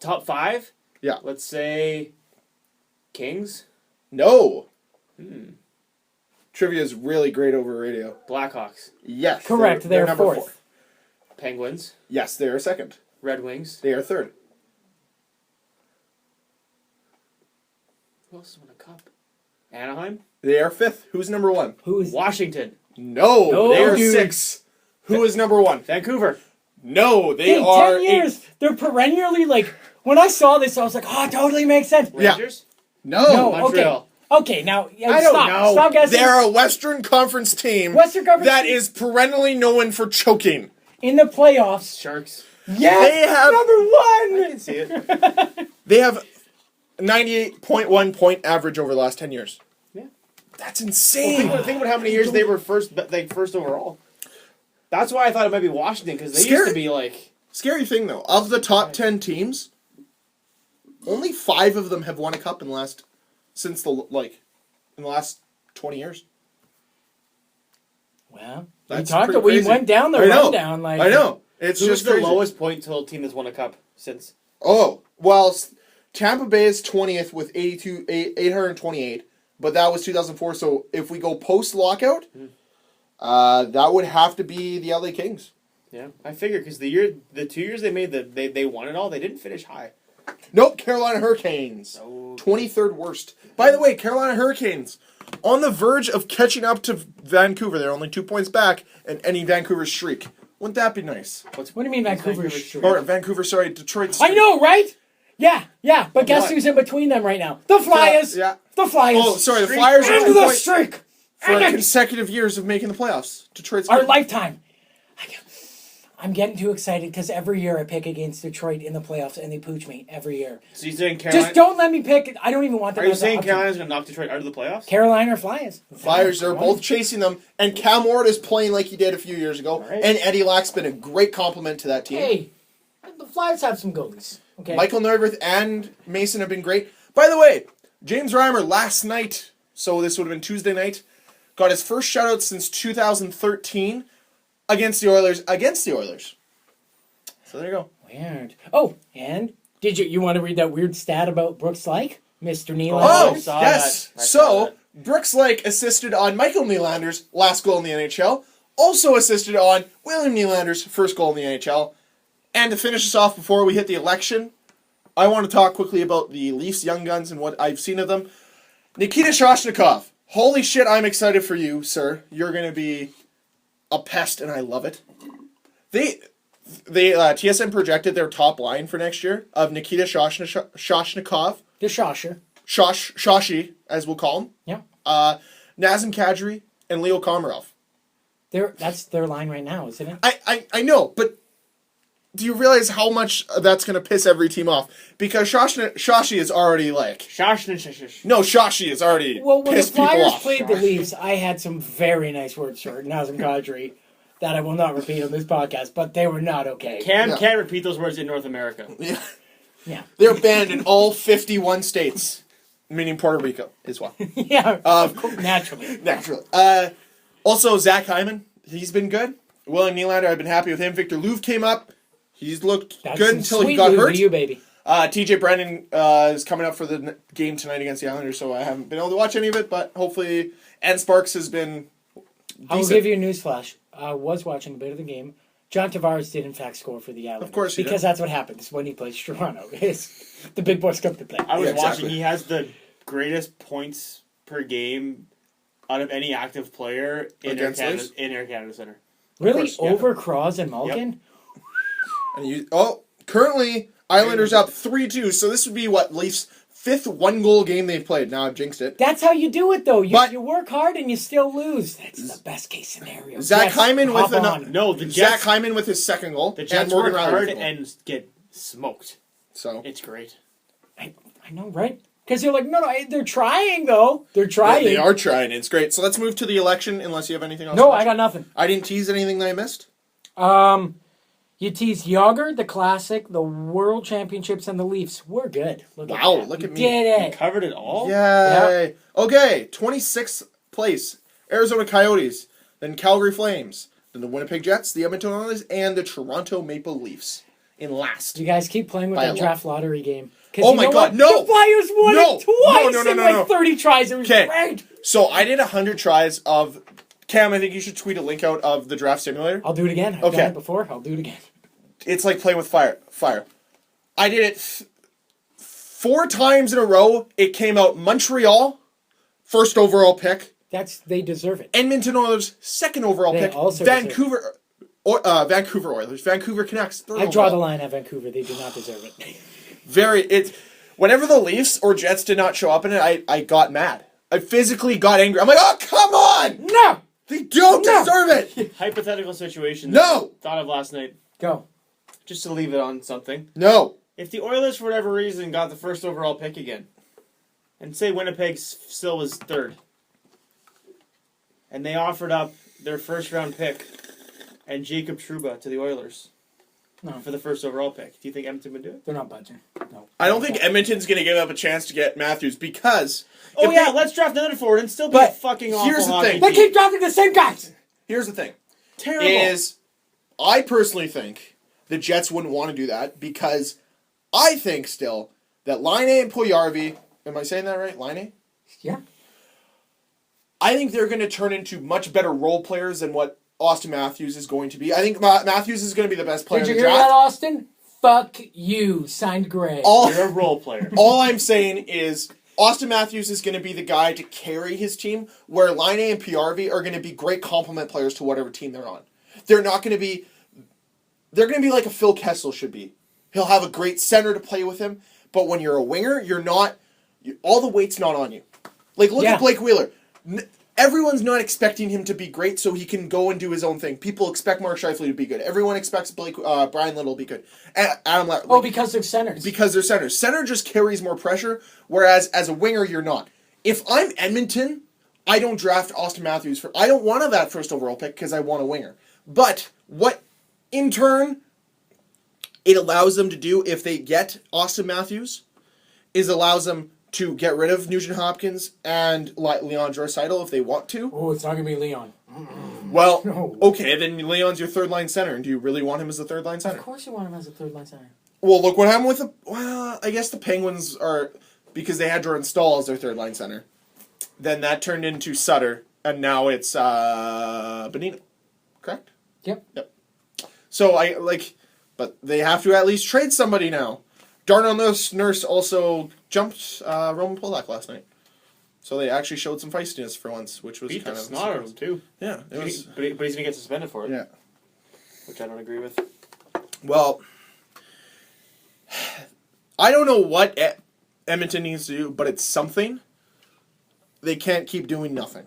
top 5? Yeah. Let's say Kings? No. Trivia is really great over radio. Blackhawks? Yes. Correct. They're number fourth. 4. Penguins? Yes, they are second. Red Wings? They are third. Who else has won a cup? Anaheim? They are fifth. Who's number 1? Who's Washington? No, No, they are dude. 6. Who is number 1? Vancouver? No, they Hey, are 10 years. 8th. They're perennially like. When I saw this, I was like, "Oh, it totally makes sense." Yeah. Rangers? No, Montreal? Okay, now I don't stop. know. Stop guessing. They're a Western Conference team Western Conference that team. is perennially known for choking. In the playoffs. Sharks? Yes, They have- number I 1. can see it. They have 98.1 point average over the last 10 years. Yeah. That's Well, insane. think about how many years they were first overall. That's why I thought it might be Washington, because they used to be like... Scary thing, though. Of the top 10 teams, only 5 of them have won a cup in the last... Since the, in the last 20 years. Well, That's we pretty crazy. went down the I know. rundown. Like I know. It's Who's just the crazy. lowest point total team that's won a cup since? Oh, well, Tampa Bay is 20th with 828, but that was 2004. So if we go post-lockout, that would have to be the LA Kings. Yeah, I figured because the 2 years they made they won it all. They didn't finish high. Nope, Carolina Hurricanes. Oh. 23rd worst. By the way, Carolina Hurricanes on the verge of catching up to Vancouver. They're only 2 points back and any Vancouver streak. Wouldn't that be nice? what do you mean Vancouver? Detroit streak. I know, right? Yeah. But guess What? who's in between them right now? The Flyers. Yeah. The Flyers. Oh, sorry, the Streak. Flyers are End 2 of the points streak. for End it. consecutive years of making the playoffs. Detroit's Our good. lifetime. I'm getting too excited because every year I pick against Detroit in the playoffs and they pooch me every year. So you're saying Carolina? Just don't let me pick. I don't even want them. Are you as an saying option. Carolina's going to knock Detroit out of the playoffs? Carolina or Flyers? Flyers are both chasing them, and Cam Ward is playing like he did a few years ago, Right. and Eddie Lack's been a great compliment to that team. Hey, the Flyers have some goalies. Okay. Michael Neuwirth and Mason have been great. By the way, James Reimer last night, so this would have been Tuesday night, got his first shutout since 2013 against the Oilers. So there you go. Weird. Oh, and did you want to read that weird stat about Brooks Lake, Mr. Nylander? Oh, I saw yes. that. I saw So, that. Brooks Lake assisted on Michael Nylander's last goal in the NHL, also assisted on William Nylander's first goal in the NHL. And to finish us off before we hit the election, I want to talk quickly about the Leafs Young Guns and what I've seen of them. Nikita Shoshnikov. Holy shit, I'm excited for you, sir. You're going to be a pest, and I love it. They TSN projected their top line for next year of Nikita Shoshnikov, The Shosher. Shoshi, as we'll call him, Yeah. Nazem Kadri, and Leo Komarov. That's their line right now, isn't it? I know, but do you realize how much that's going to piss every team off? Because Shashi is already like... No, Shashi is already Well, when the pissed people Flyers off. played the Leafs, I had some very nice words for Nazem Kadri that I will not repeat on this podcast, but they were not okay. Cam Yeah. can't repeat those words in North America. Yeah. Yeah. They're banned in all 51 states, meaning Puerto Rico as well. Yeah, of course, naturally. Naturally. Also, Zach Hyman, he's been good. William Nylander, I've been happy with him. Victor Louvre came up. He's looked That's good some until he sweet got move hurt. to you, baby. TJ Brennan is coming up for the game tonight against the Islanders, so I haven't been able to watch any of it, but hopefully... And Sparks has been decent. I will give you a news flash. I was watching a bit of the game. John Tavares did in fact score for the Islanders. Of course he because did. that's what happens when he plays Toronto. The big boys come to play. I was Yeah, exactly. watching. He has the greatest points per game out of any active player in Air Against Leafs? Canada Center. Really? course, yeah. Over Cross and Malkin? And currently, Islanders up 3-2, so this would be, Leafs' 5th one-goal game they've played. Now I've jinxed it. That's how you do it, though. But- You work hard and you still lose. That's the best case scenario. Zach Yes, Hyman with hop on. No, the Zach Jets. Hyman with his second goal. The and Jets Morgan work Riley hard with a goal. and get smoked. So It's great. I know, right? Because you're like, no, they're trying, though. They're trying. They are trying. It's great. So let's move to the election, unless you have anything else. No, I got nothing. I didn't tease anything that I missed? You teased Yager, the Classic, the World Championships, and the Leafs. We're good. Look at me. Did it. Covered it all? Yay. Yeah. Okay, 26th place. Arizona Coyotes. Then Calgary Flames. Then the Winnipeg Jets, the Edmonton Oilers, and the Toronto Maple Leafs in last. You guys keep playing with that draft lottery game. Oh my God, no! The Flyers won it twice in like 30 tries. It was great. So I did 100 tries of... Cam, I think you should tweet a link out of the draft simulator. I'll do it again. I've done it before. I'll do it again. It's like playing with fire. I did it 4 times in a row. It came out Montreal, first overall pick. They deserve it. Edmonton Oilers, second overall pick. Also Vancouver Oilers, Vancouver Canucks. I draw the line at Vancouver. They do not deserve it. Whenever the Leafs or Jets did not show up in it, I got mad. I physically got angry. I'm like, oh, come on! No! They don't deserve it! Hypothetical situation. No! Thought of last night. Go. Just to leave it on something. No. If the Oilers, for whatever reason, got the first overall pick again, and say Winnipeg still was third, and they offered up their first-round pick and Jacob Trouba to the Oilers for the first overall pick, do you think Edmonton would do it? They're not budging. No. I don't think Edmonton's going to give up a chance to get Matthews because... let's draft another forward and still be a fucking awful here's the thing. They keep drafting the same guys! Here's the thing. Terrible. I personally think the Jets wouldn't want to do that because I think still that Line and Puljujarvi, am I saying that right? Line? Yeah. I think they're going to turn into much better role players than what Austin Matthews is going to be. I think Matthews is going to be the best player in the draft. Did you hear that, Austin? Fuck you, signed Gray. You're a role player. All I'm saying is Austin Matthews is going to be the guy to carry his team, where Line and Puljujarvi are going to be great complement players to whatever team they're on. They're not going to be... They're going to be like a Phil Kessel should be. He'll have a great center to play with him, but when you're a winger, you're not... all the weight's not on you. Like, look at Blake Wheeler. Everyone's not expecting him to be great so he can go and do his own thing. People expect Mark Scheifele to be good. Everyone expects Brian Little to be good. Adam Lowry. Because they're centers. Because they're centers. Center just carries more pressure, whereas as a winger, you're not. If I'm Edmonton, I don't draft Austin Matthews. I don't want that first overall pick because I want a winger. But what, in turn, it allows them to do if they get Austin Matthews is allows them to get rid of Nugent Hopkins and Leon Draisaitl if they want to. Oh, it's not going to be Leon. Well, okay, then Leon's your third-line center, and do you really want him as the third-line center? Of course you want him as a third-line center. Well, look what happened with the... Well, I guess the Penguins are... Because they had Jordan Staal as their third-line center. Then that turned into Sutter, and now it's Bonino. Correct? Yep. So, but they have to at least trade somebody now. Darnell Nurse also jumped Roman Polak last night. So they actually showed some feistiness for once, which was kind of... snot out of him, too. Yeah. But he's going to get suspended for it. Yeah. Which I don't agree with. Well, I don't know what Edmonton needs to do, but it's something. They can't keep doing nothing.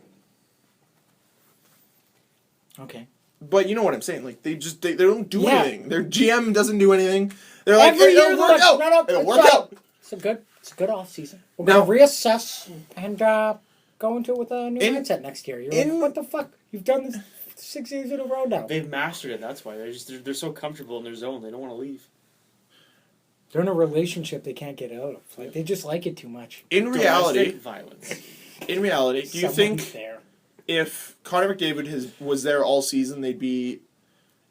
Okay. But you know what I'm saying. Like, they don't do anything. Their GM doesn't do anything. They're like, every year it'll work out. It'll work out. It's a good off season. We're going to reassess and go into it with a new mindset next year. You're like, what the fuck? You've done this 6 years in a row now. They've mastered it. That's why they're so comfortable in their zone. They don't want to leave. They're in a relationship they can't get out of. Like they just like it too much. In reality, violence. In reality, do you think if Connor McDavid was there all season, they'd be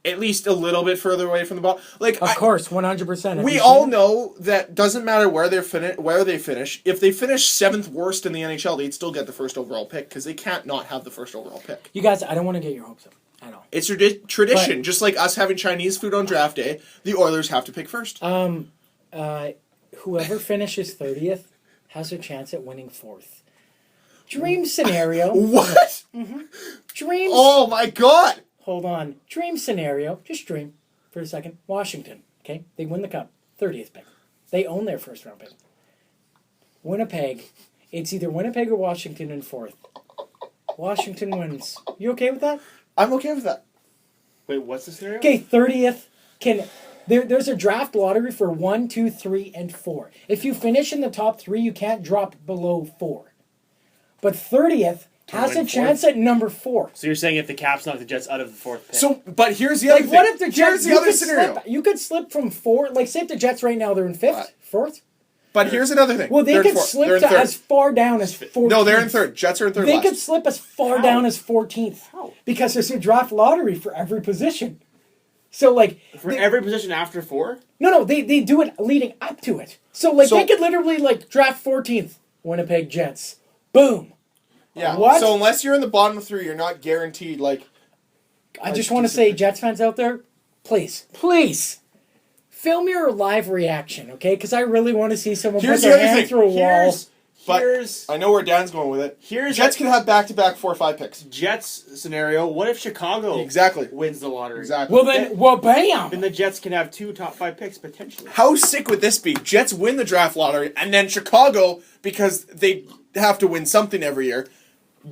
at least a little bit further away from the ball? Like, of course, 100%. We all know that doesn't matter where they finish. If they finish 7th worst in the NHL, they'd still get the first overall pick because they can't not have the first overall pick. You guys, I don't want to get your hopes up. I know. It's tradition, just like us having Chinese food on draft day. The Oilers have to pick first. Whoever finishes 30th has a chance at winning 4th. Dream scenario. What? Mm-hmm. Dreams. Oh my God. Hold on. Dream scenario. Just dream for a second. Washington. Okay, they win the cup. 30th pick. They own their first round pick. Winnipeg. It's either Winnipeg or Washington in 4th. Washington wins. You okay with that? I'm okay with that. Wait, what's the scenario? Okay, 30th can There's a draft lottery for 1, 2, 3, and 4. If you finish in the top 3, you can't drop below 4. But 30th has a chance at number 4. So you're saying if the Caps knock the Jets out of the 4th pick? So, but here's the other thing. What if the Jets? Here's the other scenario. You could slip from 4. Like, say if the Jets right now they're in 5th, 4th. But here's another thing. Well, they They're in could fourth. slip They're in to third. as far down as 14th. No, they're in third. Jets are in third. They last. could slip as far down as 14th. How? Because there's a draft lottery for every position. So, like... For every position after 4? No, they do it leading up to it. So, like, they could literally, like, draft 14th. Winnipeg Jets. Boom. Yeah. What? So unless you're in the bottom 3, you're not guaranteed, like... I just want to say, Jets fans out there, please, film your live reaction, okay? Because I really want to see someone Here's put the their other hand thing. through a wall. But I know where Dan's going with it. Jets can have back-to-back 4 or 5 picks. Jets scenario. What if Chicago wins the lottery? Exactly. Bam! Then the Jets can have 2 top 5 picks potentially. How sick would this be? Jets win the draft lottery, and then Chicago, because they have to win something every year,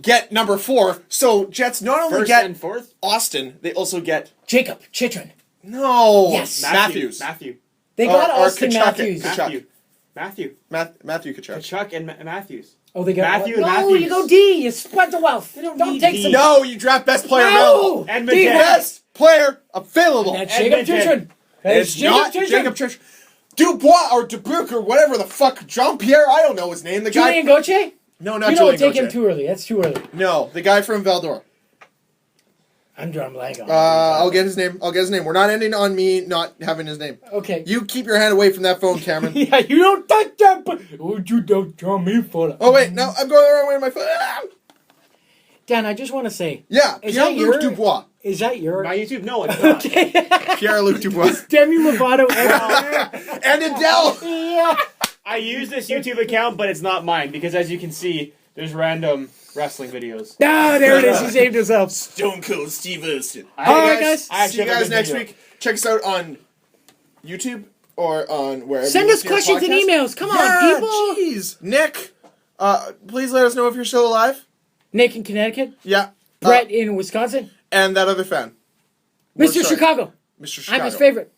get number 4. So Jets not only First get and 4th? Austin, they also get Jacob Chitrin. no Yes. Matthews. Matthew. They got Or Austin Kachuk. Matthews. Kachuk. Matthew. Matthew Kachuk. Kachuk and Matthews. Oh, they got Matthew and No, Matthews. you go D. You spread the wealth. Don't need take D. some. No, you draft best player available. Edmonton. D. Best player available. That's Jacob Edmonton. Chitrin. It's not Jacob Church. Dubois or Dubuque or whatever the fuck. Jean-Pierre, I don't know his name. The guy. Julian Gauthier? No, not You don't Julian take him Gauthier. too early. That's too early. No, the guy from Val-d'Or. I'm drawing blank on I'll get his name. We're not ending on me not having his name. Okay. You keep your hand away from that phone, Cameron. Yeah, you don't touch that, but you don't draw me for that. Oh wait, no, I'm going the wrong way with my phone. Ah! Dan, I just want to say, Yeah, Is that Pierre-Luc your- Dubois. is that your My YouTube? No, it's not. Pierre-Luc Dubois. Demi Lovato? And Adele. Yeah. I use this YouTube account, but it's not mine because, as you can see, there's random wrestling videos. Ah, there it is. He saved himself. Stone Cold Steve Austin. All right, guys. I See you actually have a guys good next video. week. Check us out on YouTube or on wherever. Send you us listen to your questions and podcast. emails. Come on, Yeah, people. Jeez, Nick. Please let us know if you're still alive. Nick in Connecticut. Yeah. Brett in Wisconsin. And that other fan, Mr. sorry. Chicago. Mr. Chicago. I'm his favorite.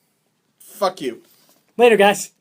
Fuck you. Later, guys.